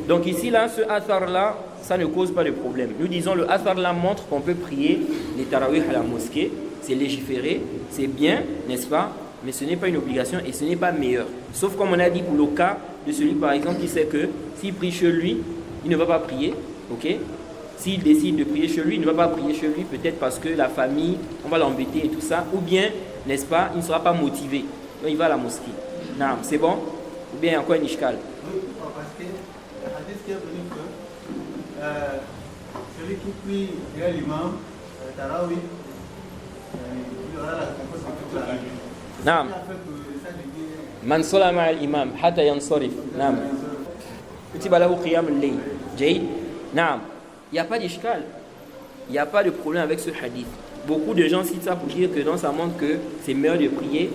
Donc ici, là, ce athar-là, ça ne cause pas de problème. Nous disons, le athar-là montre qu'on peut prier les tarawih à la mosquée. C'est légiféré, c'est bien, n'est-ce pas? Mais ce n'est pas une obligation et ce n'est pas meilleur. Sauf comme on a dit pour le cas de celui, par exemple, qui sait que s'il prie chez lui, il ne va pas prier, ok? S'il décide de prier chez lui, il ne va pas prier chez lui, peut-être parce que la famille, on va l'embêter et tout ça, ou bien, n'est-ce pas, il ne sera pas motivé. Donc il va à la mosquée. Non, c'est bon? Ou bien encore un ishkal? Oui, parce que le hadith qui est venu que celui qui prie derrière l'imam, Tarawi, il aura la récompense de toute la vie. Non. Man sola ma'a al-imam, hatta yansarif. Non. Kutiba lahu qiyam al-layl. Jayd? Non. Il n'y a pas d'ishkal. Il n'y a pas de problème avec ce hadith. Beaucoup de gens citent ça pour dire que non, ça montre que c'est meilleur de prier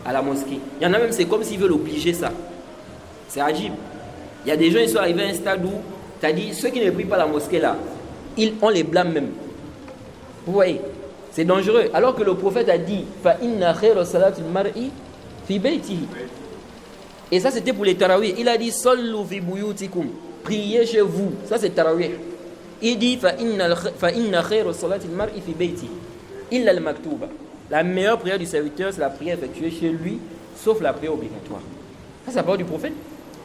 à la mosquée. Il y en a même, c'est comme s'ils veulent obliger ça. C'est ajib. Il y a des gens, ils sont arrivés à un stade où, tu as dit, ceux qui ne prient pas à la mosquée là, on les blâme même. Vous voyez? C'est dangereux. Alors que le prophète a dit, fa inna khayra salatil mar'i fi baytihi. Et ça, c'était pour les tarawih. Il a dit, sallu fi buyutikum. Priez chez vous. Ça, c'est tarawih. Il dit fa inna khayra salatil mar'i fi bayti illa al-maktuba. La meilleure prière du serviteur, c'est la prière effectuée chez lui, sauf la prière obligatoire. Ça, c'est la parole du prophète.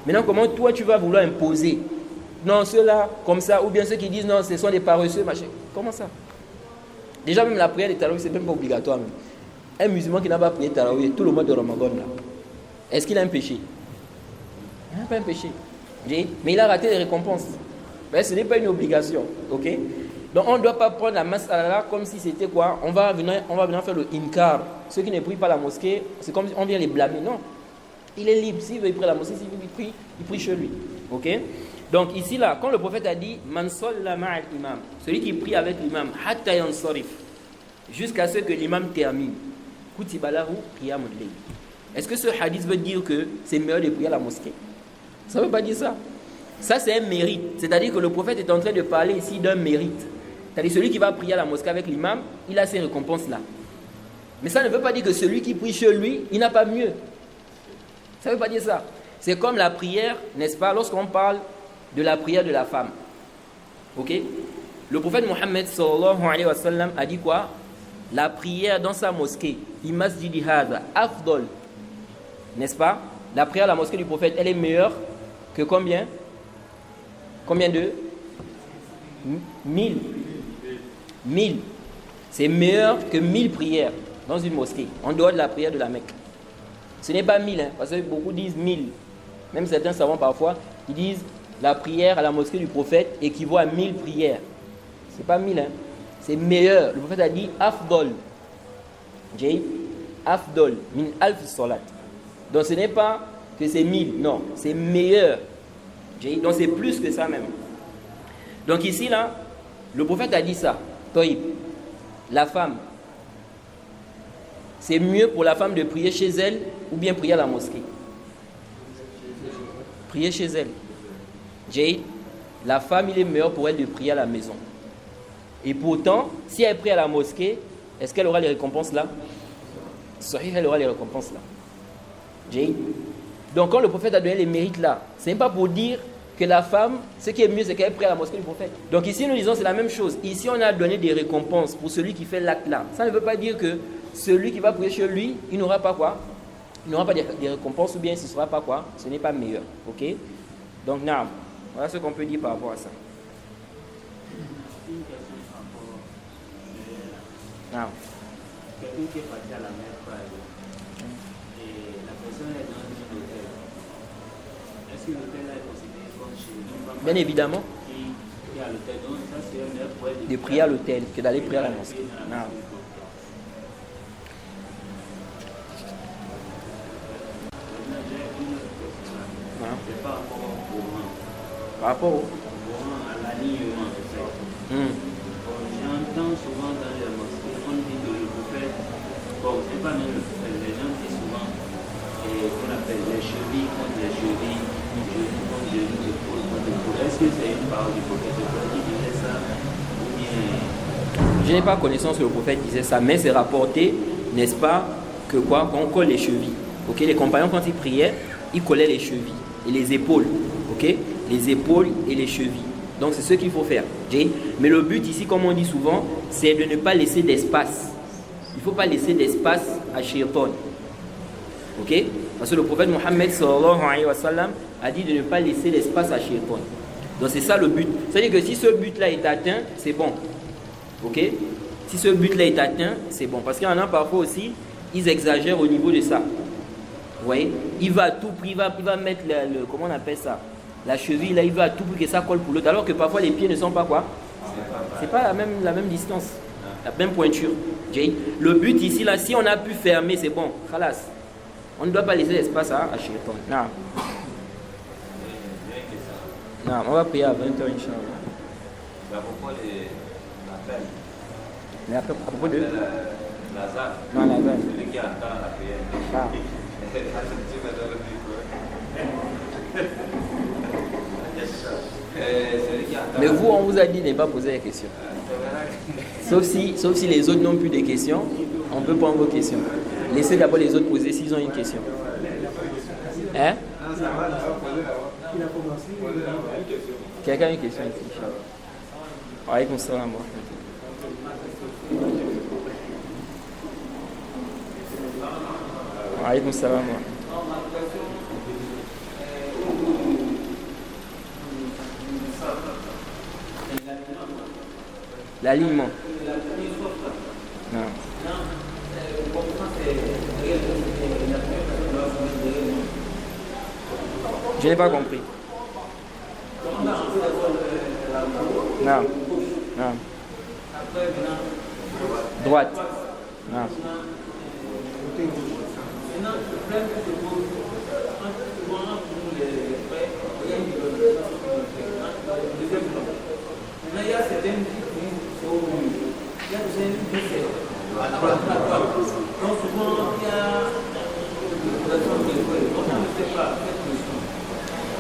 Maintenant, comment toi tu vas vouloir imposer? Non, ceux-là, comme ça, ou bien ceux qui disent non, ce sont des paresseux, machin. Comment ça? Déjà, même la prière de tarawih, c'est même pas obligatoire. Même. Un musulman qui n'a pas prié tarawih tout le mois de Ramadan, là, est-ce qu'il a un péché? Il n'a pas un péché. Mais il a raté les récompenses. Mais ce n'est pas une obligation, ok? Donc on ne doit pas prendre la mas'ala comme si c'était quoi? On va venir faire le inkar. Ceux qui ne prient pas la mosquée, c'est comme si on vient les blâmer. Non. Il est libre. S'il veut prier à la mosquée, s'il veut il prie chez lui. Ok? Donc ici, là, quand le prophète a dit Man salla ma'al imam, celui qui prie avec l'imam, hatta yansarif, jusqu'à ce que l'imam termine, kutiba lahu qiyamul layl. Est-ce que ce hadith veut dire que c'est meilleur de prier à la mosquée? Ça ne veut pas dire ça. Ça, c'est un mérite. C'est-à-dire que le prophète est en train de parler ici d'un mérite. C'est-à-dire celui qui va prier à la mosquée avec l'imam, il a ces récompenses-là. Mais ça ne veut pas dire que celui qui prie chez lui, il n'a pas mieux. Ça ne veut pas dire ça. C'est comme la prière, n'est-ce pas, lorsqu'on parle de la prière de la femme. Ok? Le prophète Mohammed sallallahu alayhi wa sallam a dit quoi? La prière dans sa mosquée, fi masjidi hadha afdol. N'est-ce pas? La prière à la mosquée du prophète, elle est meilleure que combien? Combien de? 1000. 1000. C'est meilleur que 1000 prières dans une mosquée, en dehors de la prière de la Mecque. Ce n'est pas 1000, hein, parce que beaucoup disent 1000. Même certains savants parfois, ils disent la prière à la mosquée du prophète équivaut à 1000 prières. Ce n'est pas 1000, hein. C'est meilleur. Le prophète a dit Afdol. Afdol, min alf salat. Donc ce n'est pas que c'est 1000, non, c'est meilleur. Donc c'est plus que ça même. Donc ici, là, le prophète a dit ça. Toïb, la femme, c'est mieux pour la femme de prier chez elle ou bien prier à la mosquée? Prier chez elle. Jay, la femme, il est meilleur pour elle de prier à la maison. Et pourtant, si elle prie à la mosquée, est-ce qu'elle aura les récompenses là? Sahih, elle aura les récompenses là. Jay. Donc quand le prophète a donné les mérites là, ce n'est pas pour dire que la femme, ce qui est mieux, c'est qu'elle prie à la mosquée du prophète. Donc ici, nous disons c'est la même chose. Ici, on a donné des récompenses pour celui qui fait l'acte là. Ça ne veut pas dire que celui qui va prier chez lui, il n'aura pas quoi? Il n'aura pas des récompenses ou bien ce ne sera pas quoi? Ce n'est pas meilleur. Ok? Donc, naam. Voilà ce qu'on peut dire par rapport à ça. Une question par rapport Naam. quelqu'un qui est parti à la mer, par exemple, et la personne est dans un hôtel. Est-ce que l'hôtel est considéré comme chez lui? Bien évidemment. Qui est à l'hôtel, donc ça c'est un meilleur pour elle De prier à l'hôtel que d'aller prier à la mosquée. Naam. C'est par rapport au rang. Par rapport au... À l'alignement, c'est ça. J'entends souvent dans les mosquées, on dit que le prophète, bon, c'est pas même le prophète, les gens disent souvent, qu'on appelle les chevilles contre les chevilles, genou contre genou, épaule contre épaule. Est-ce que c'est une parole du prophète qui disait ça ou bien... Je n'ai pas connaissance que le prophète disait ça, mais c'est rapporté, n'est-ce pas, que quoi, qu'on colle les chevilles. Ok, les compagnons quand ils priaient, ils collaient les chevilles et les épaules. Ok, les épaules et les chevilles. Donc c'est ce qu'il faut faire. Mais le but ici, comme on dit souvent, c'est de ne pas laisser d'espace. Il ne faut pas laisser d'espace à Shaitan. Ok? Parce que le prophète Mohammed sallallahu alayhi wa sallam a dit de ne pas laisser d'espace à Shaitan. Donc c'est ça le but. C'est-à-dire que si ce but-là est atteint, c'est bon. Ok? Si ce but-là est atteint, c'est bon. Parce qu'il y en a parfois aussi, ils exagèrent au niveau de ça. Vous voyez? Il va à tout prix, il va mettre le comment on appelle ça? La cheville, là, il va à tout prix que ça colle pour l'autre. Alors que parfois, les pieds ne sont pas quoi? C'est pas la même distance, la même pointure. Le but ici, là, si on a pu fermer, c'est bon. Khalas. On ne doit pas laisser l'espace à Shaitan. Non. Non, on va prier à 20h, Inch'Allah. À propos de l'appel. Mais après, à propos de... Lazare. Non, Lazare. Celui qui attend la prière. Ah. Mais vous, on vous a dit de ne pas poser les questions. Sauf si les autres n'ont plus de questions, on peut prendre vos questions. Laissez d'abord les autres poser s'ils ont une question. Hein? Quelqu'un a une question ici? Alaykoum salam. Alaykoum salam. L'alignement. Non. Je n'ai pas compris. Non. Non. Droite. Non.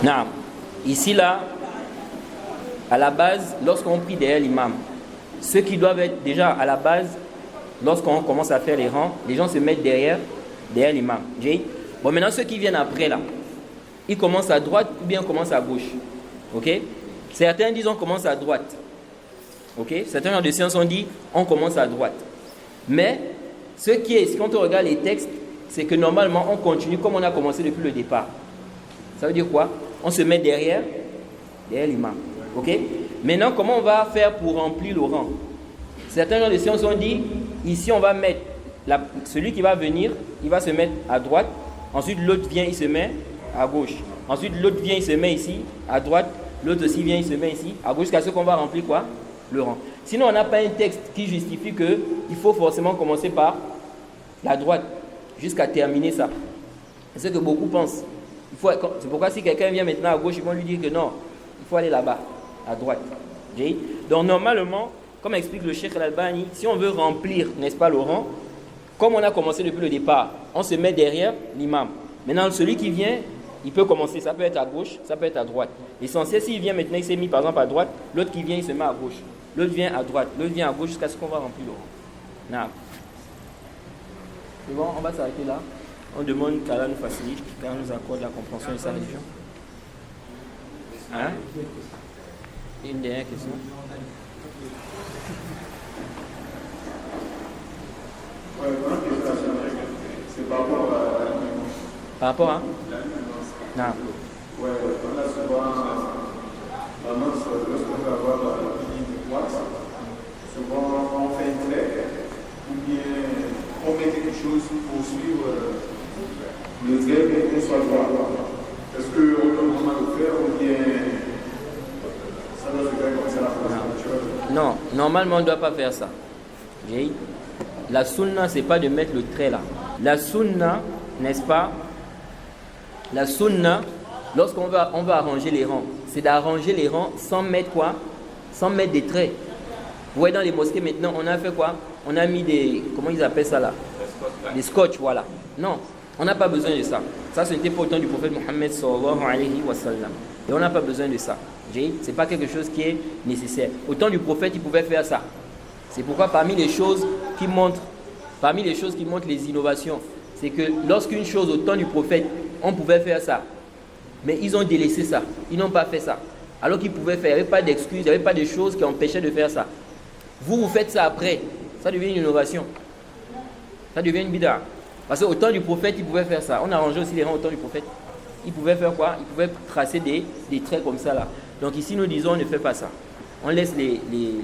Non. Ici, là, à la base, lorsqu'on prie derrière l'imam, ceux qui doivent être déjà à la base, lorsqu'on commence à faire les rangs, les gens se mettent derrière l'imam. Bon, maintenant, ceux qui viennent après, là, ils commencent à droite ou bien commencent à gauche. Ok? Certains disent on commence à droite. Ok? Certains gens de science ont dit on commence à droite. Mais ce qui est, quand on regarde les textes, c'est que normalement on continue comme on a commencé depuis le départ. Ça veut dire quoi? On se met derrière l'imam. Ok? Maintenant, comment on va faire pour remplir le rang? Certains gens de science ont dit ici on va mettre celui qui va venir, il va se mettre à droite. Ensuite l'autre vient, il se met à gauche. Ensuite l'autre vient, il se met ici à droite. L'autre aussi vient, il se met ici à gauche jusqu'à ce qu'on va remplir quoi? Le rang. Sinon, on n'a pas un texte qui justifie qu'il faut forcément commencer par la droite jusqu'à terminer ça. C'est ce que beaucoup pensent. C'est pourquoi si quelqu'un vient maintenant à gauche, ils vont lui dire que non, il faut aller là-bas, à droite. Donc normalement, comme explique le Cheikh Al-Albani, si on veut remplir, n'est-ce pas, le rang, comme on a commencé depuis le départ, on se met derrière l'imam. Maintenant, celui qui vient, Il peut commencer, ça peut être à gauche, ça peut être à droite. L'essentiel, s'il vient maintenant, il s'est mis par exemple à droite, l'autre qui vient, il se met à gauche. L'autre vient à droite, l'autre vient à gauche jusqu'à ce qu'on va remplir le rang. Non. C'est bon, on va s'arrêter là. On demande qu'Allah nous facilite, qu'Allah nous accorde la compréhension de sa religion. Hein? Une dernière question. C'est par rapport à la par rapport à non. Ouais, on a souvent tendance, lorsqu'on va avoir la ligne de droite, souvent on fait un trait, ou bien on met quelque chose pour suivre le trait pour qu'on soit droit. Est-ce qu'on doit vraiment le faire ou bien ça doit se faire comme ça la France? Non, normalement on ne doit pas faire ça. Okay? La sunna, c'est pas de mettre le trait là. La sunna, n'est-ce pas? La sunna, lorsqu'on va arranger les rangs, c'est d'arranger les rangs sans mettre quoi? Sans mettre des traits. Vous voyez dans les mosquées maintenant, on a fait quoi? On a mis des, comment ils appellent ça là? Des scotch, voilà. Non, on n'a pas besoin de ça. Ça, c'était pas au temps du prophète Mohammed sallallahu alayhi wa sallam. Et on n'a pas besoin de ça. C'est pas quelque chose qui est nécessaire. Au temps du prophète, il pouvait faire ça. C'est pourquoi parmi les choses qui montrent les innovations, c'est que lorsqu'une chose au temps du prophète, on pouvait faire ça. Mais ils ont délaissé ça. Ils n'ont pas fait ça. Alors qu'ils pouvaient faire. Il n'y avait pas d'excuses, il n'y avait pas de choses qui empêchaient de faire ça. Vous faites ça après. Ça devient une innovation. Ça devient une bid'a. Parce qu'au temps du prophète, ils pouvaient faire ça. On arrangeait aussi les rangs au temps du prophète. Ils pouvaient faire quoi? Ils pouvaient tracer des traits comme ça là. Donc ici, nous disons, on ne fait pas ça. On laisse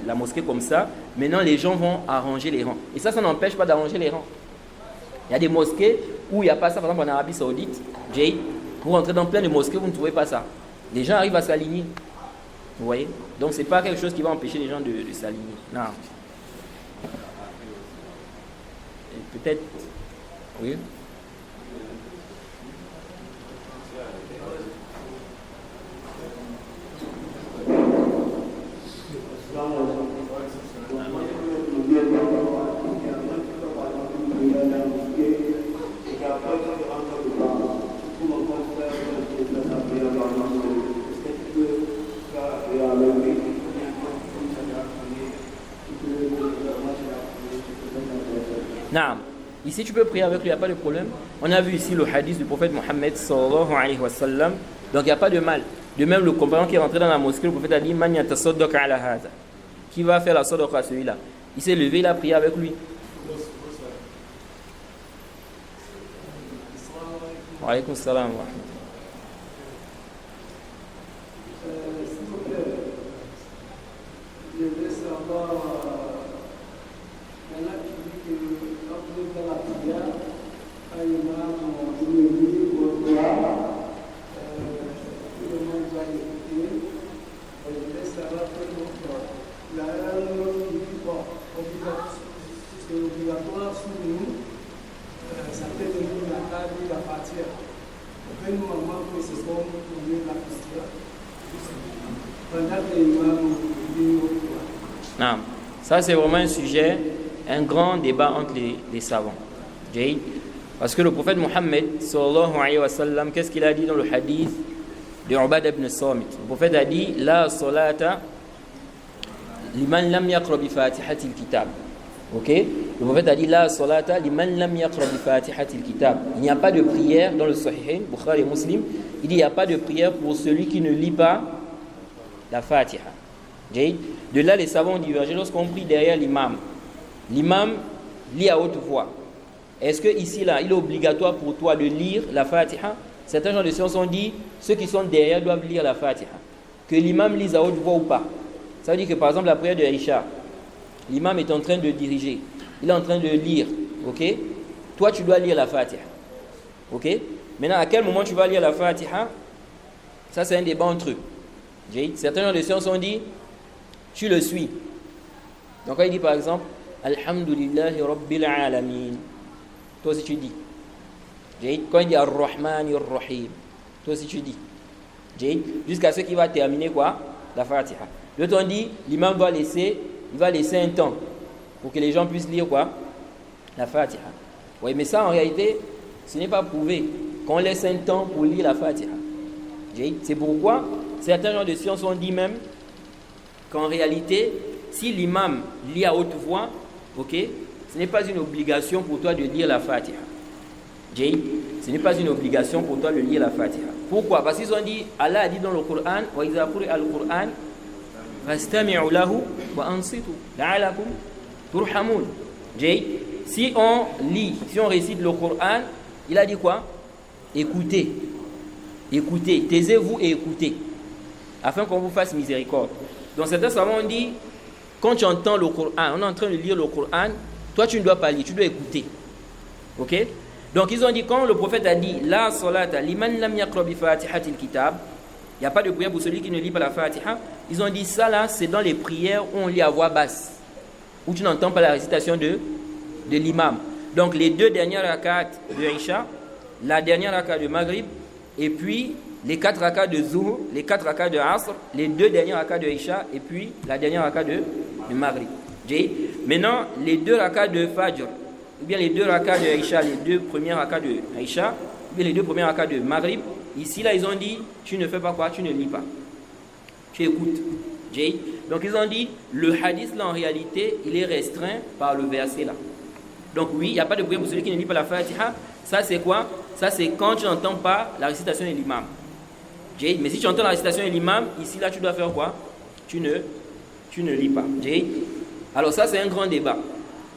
la mosquée comme ça. Maintenant, les gens vont arranger les rangs. Et ça n'empêche pas d'arranger les rangs. Il y a des mosquées où il n'y a pas ça. Par exemple, en Arabie Saoudite, pour entrer dans plein de mosquées, vous ne trouvez pas ça. Les gens arrivent à s'aligner. Vous voyez? Donc, ce n'est pas quelque chose qui va empêcher les gens de s'aligner. Non. Et peut-être... Oui. Non. Ici, tu peux prier avec lui, il n'y a pas de problème. On a vu ici le hadith du prophète Mohammed sallallahu alayhi wa sallam. Donc, il n'y a pas de mal. De même, le compagnon qui est rentré dans la mosquée, le prophète a dit Man yatasaddaqa ala hadha. Qui va faire la sadaqa à celui-là? Il s'est levé, il a prié avec lui. Wa alaykum salam wa rahmatullah. Non. Ça, c'est vraiment un sujet, un grand débat entre les savants. Parce que le prophète Mohammed, sallallahu alayhi wa sallam, qu'est-ce qu'il a dit dans le hadith de Ubad ibn Samit? Le prophète a dit La salata liman lam yaqra bi fatihatil kitab. Ok? Le prophète a dit La salata liman lam yaqra bi fatihatil kitab. Il n'y a pas de prière dans le Sahihain, Bukhari et Muslim. Il dit il n'y a pas de prière pour celui qui ne lit pas la Fatiha. De là, les savants ont divergé lorsqu'on prie derrière l'imam. L'imam lit à haute voix. Est-ce que ici, là, il est obligatoire pour toi de lire la Fatiha? Certains gens de science ont dit ceux qui sont derrière doivent lire la Fatiha. Que l'imam lise à haute voix ou pas. Ça veut dire que par exemple, la prière de Aïcha, l'imam est en train de diriger. Il est en train de lire. Ok? Toi, tu dois lire la Fatiha. Ok? Maintenant, à quel moment tu vas lire la Fatiha? Ça, c'est un débat entre eux. Certains gens de science ont dit tu le suis. Donc, quand il dit par exemple Alhamdulillahi Rabbil Alamin, toi aussi tu dis. Quand il dit Ar-Rahman Ar-Rahim, toi aussi tu dis. Jusqu'à ce qu'il va terminer quoi? La Fatiha. L'autre on dit l'imam va laisser un temps pour que les gens puissent lire quoi? La Fatiha. Oui, mais ça en réalité, ce n'est pas prouvé. qu'on laisse un temps pour lire la Fatiha. C'est pourquoi certains gens de science ont dit même qu'en réalité, si l'imam lit à haute voix, ok, ce n'est pas une obligation pour toi de lire la Fatiha. Ce n'est pas une obligation pour toi de lire la Fatiha. Pourquoi? Parce qu'ils ont dit, Allah a dit dans le Coran, wa iza quri'a al-Qur'an fastami'u lahu wa ansitu la'allakum turhamun. Si on lit, si on récite le Coran, il a dit quoi? Écoutez, écoutez, taisez-vous et écoutez, afin qu'on vous fasse miséricorde. Donc certains savants ont dit, quand tu entends le Coran, on est en train de lire le Coran, toi tu ne dois pas lire, tu dois écouter. Ok? Donc ils ont dit, quand le prophète a dit, la salata liman lam yaqra bi fatihatil kitab, il n'y a pas de prière pour celui qui ne lit pas la Fatiha. Ils ont dit ça là, c'est dans les prières où on lit à voix basse, où tu n'entends pas la récitation de l'imam. Donc les 2 dernières rakats de Isha, la dernière rakat de Maghrib, et puis les 4 rakats de Zuhr, les 4 rakats de Asr, les 2 dernières rakats de Isha, et puis la dernière rakat de Maghrib. Maintenant, les 2 rakats de Fajr, ou bien les 2 rakats de Isha, les 2 premières rakats de Isha, ou bien les 2 premières rakats de Maghrib, ici là ils ont dit, tu ne fais pas quoi? Tu ne lis pas. Tu écoutes. Donc ils ont dit, le hadith là en réalité, il est restreint par le verset là. Donc oui, il n'y a pas de prière pour celui qui ne lit pas la Fatiha. Ça c'est quoi? Ça c'est quand tu n'entends pas la récitation de l'imam. Mais si tu entends la récitation de l'imam, ici là tu dois faire quoi? Tu ne lis pas. Alors ça c'est un grand débat.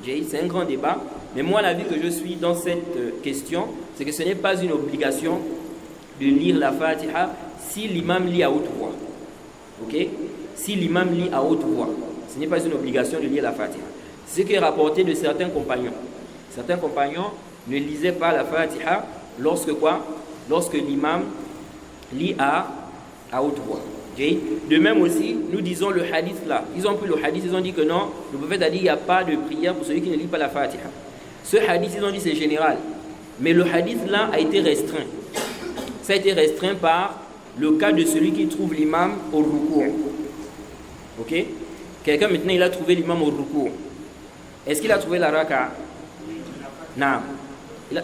C'est un grand débat. Mais moi l'avis que je suis dans cette question, c'est que ce n'est pas une obligation de lire la Fatiha si l'imam lit à haute voix. Ok? Si l'imam lit à haute voix, ce n'est pas une obligation de lire la Fatiha. C'est ce qui est rapporté de certains compagnons. Certains compagnons ne lisaient pas la Fatiha lorsque quoi? Lorsque l'imam lit à haute voix. De même aussi, nous disons le hadith là. Ils ont pris le hadith, ils ont dit que non, le prophète a dit qu'il n'y a pas de prière pour celui qui ne lit pas la Fatiha. Ce hadith, ils ont dit c'est général. Mais le hadith là a été restreint. Ça a été restreint par le cas de celui qui trouve l'imam au rukou'. Ok? Quelqu'un maintenant il a trouvé l'imam au rukou'. Est-ce qu'il a trouvé la raka? Non.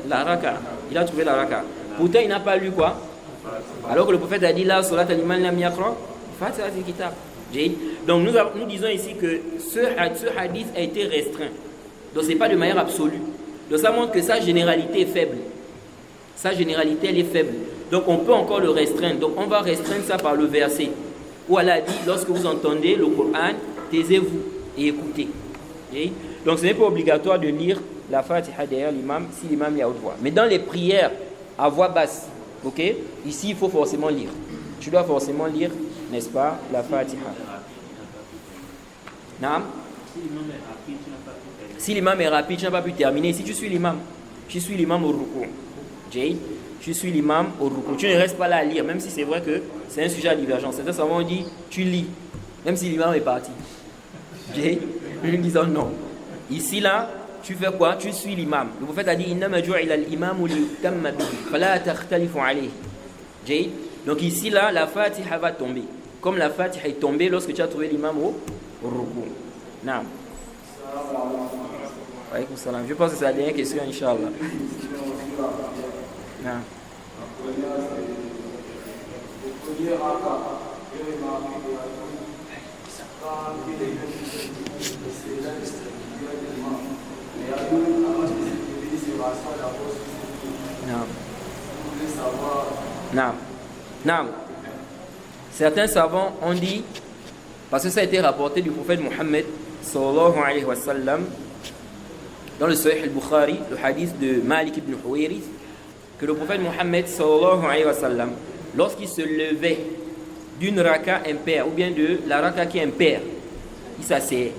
La raka. Il a trouvé la raka. Pourtant il n'a pas lu quoi? Alors que le prophète a dit là, salat al-iman lam yaqra fatihatil kitab. Donc nous disons ici que ce hadith a été restreint. Donc ce n'est pas de manière absolue. Donc ça montre que sa généralité est faible. Sa généralité elle est faible. Donc on peut encore le restreindre. Donc on va restreindre ça par le verset où Allah dit, lorsque vous entendez le Coran, taisez-vous et écoutez. Donc ce n'est pas obligatoire de lire la Fatiha derrière l'imam si l'imam est à haute voix. Mais dans les prières à voix basse, ok, ici il faut forcément lire. Tu dois forcément lire, n'est-ce pas, la Fatiha. Naam. Si l'imam est rapide, tu n'as pas pu terminer. Si tu suis l'imam, je suis l'imam au rukou'. Je suis l'imam au rukou'. Tu ne restes pas là à lire, même si c'est vrai que c'est un sujet à divergence. Certains savants ont dit, tu lis, même si l'imam est parti. Nous disons non. Ici là, tu fais quoi? Tu suis l'imam. Le prophète a dit, innama ju'ila al-imamu liyutamma bihi, fala takhtalifu alayhi. Donc ici là, la Fatiha va tomber. Comme la Fatiha est tombée lorsque tu as trouvé l'imam au rukou'. Naam. Je pense que c'est la dernière question, Inch'Allah. Non. Non. Certains savants ont dit, parce que ça a été rapporté du prophète Mohammed sallallahu alayhi wa sallam, dans le Sahih al-Bukhari, le hadith de Malik ibn Huwayrith, que le prophète Mohammed sallallahu alayhi wa sallam, lorsqu'il se levait d'une raka impaire, ou bien de la raka qui est impaire, il s'asseyait.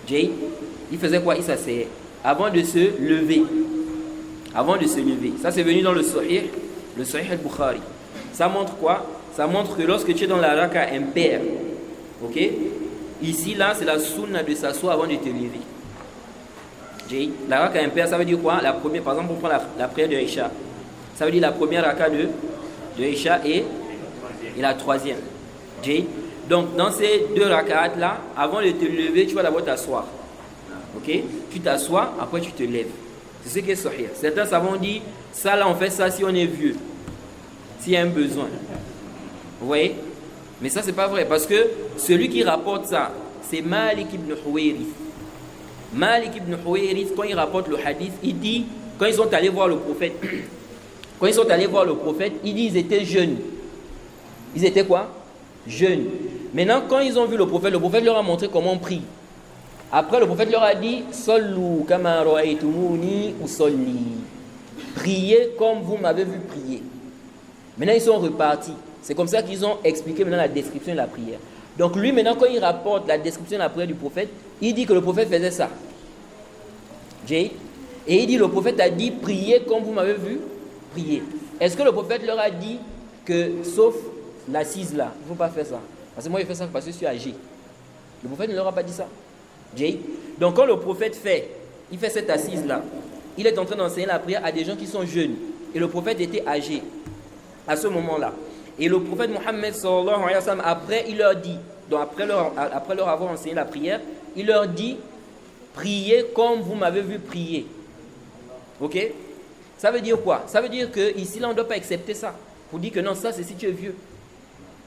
Il faisait quoi? Il s'asseyait. Avant de se lever. Ça c'est venu dans le Sahih al-Bukhari. Ça montre quoi? Ça montre que lorsque tu es dans la raka impaire, ok? Ici là, c'est la sunna de s'asseoir avant de te lever. La raka impaire, ça veut dire quoi? La première, par exemple, on prend la prière de Isha. Ça veut dire la première raka de Isha et la troisième. Donc, dans ces 2 rakats là, avant de te lever, tu vas d'abord t'asseoir. Ok? Tu t'assois, après tu te lèves. C'est ce qui est sahih. Certains savants disent, ça là on fait ça si on est vieux, s'il y a un besoin. Vous voyez? Mais ça c'est pas vrai, parce que celui qui rapporte ça, c'est Malik ibn Huwayrith. Malik ibn Huwayrith, quand il rapporte le hadith, il dit, quand ils sont allés voir le prophète, il dit ils étaient jeunes. Ils étaient quoi? Jeunes. Maintenant, quand ils ont vu le prophète leur a montré comment on prie. Après, le prophète leur a dit, Sallu kama ra'aytumuni usalli. Priez comme vous m'avez vu prier. Maintenant, ils sont repartis. C'est comme ça qu'ils ont expliqué maintenant la description de la prière. Donc lui, maintenant, quand il rapporte la description de la prière du prophète, il dit que le prophète faisait ça. Et il dit, le prophète a dit, priez comme vous m'avez vu prier. Est-ce que le prophète leur a dit que, sauf l'assise là, il ne faut pas faire ça? Parce que moi, je fais ça parce que je suis âgé. Le prophète ne leur a pas dit ça. Donc quand le prophète il fait cette assise là, il est en train d'enseigner la prière à des gens qui sont jeunes. Et le prophète était âgé à ce moment-là. Et le prophète Mohammed sallallahu alayhi wa sallam, après, il leur dit, donc après leur avoir enseigné la prière, il leur dit, priez comme vous m'avez vu prier. Ok? Ça veut dire quoi? Ça veut dire qu'ici, là, on ne doit pas accepter ça. Pour dire que non, ça, c'est si tu es vieux.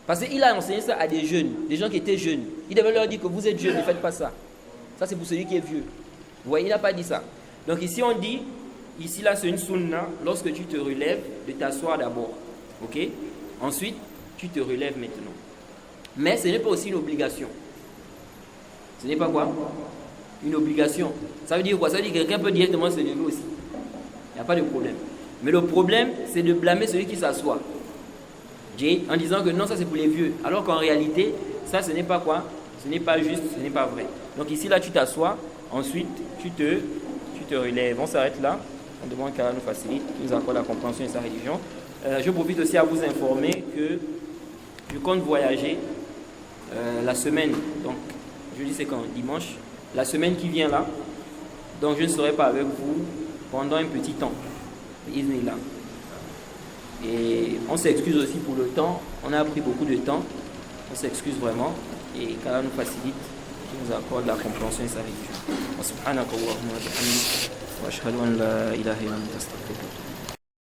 Parce qu'il a enseigné ça à des jeunes, des gens qui étaient jeunes. Il devait leur dire que vous êtes jeunes, ne faites pas ça. Ça, c'est pour celui qui est vieux. Vous voyez, il n'a pas dit ça. Donc ici, on dit, ici, là, c'est une sunna, lorsque tu te relèves, de t'asseoir d'abord. Ok? Ensuite, tu te relèves maintenant. Mais ce n'est pas aussi une obligation. Ce n'est pas quoi? Une obligation. Ça veut dire quoi? Ça veut dire que quelqu'un peut directement se lever aussi. Il n'y a pas de problème. Mais le problème, c'est de blâmer celui qui s'assoit. En disant que non, ça c'est pour les vieux. Alors qu'en réalité, ça ce n'est pas quoi? Ce n'est pas juste, ce n'est pas vrai. Donc ici, là, tu t'assois. Ensuite, tu te relèves. On s'arrête là. On demande qu'Allah nous facilite, nous accorde la compréhension de sa religion. Je profite aussi à vous informer que je compte voyager la semaine. Donc, jeudi c'est quand? Dimanche. La semaine qui vient là. Donc, je ne serai pas avec vous pendant un petit temps. Iznillah. Et on s'excuse aussi pour le temps. On a pris beaucoup de temps. On s'excuse vraiment. Et qu'Allah nous facilite, qui nous accorde la compréhension de sa religion. Subhanakallahumma wa bihamdik wa ashhadu an la ilaha illa anta astaghfiruka.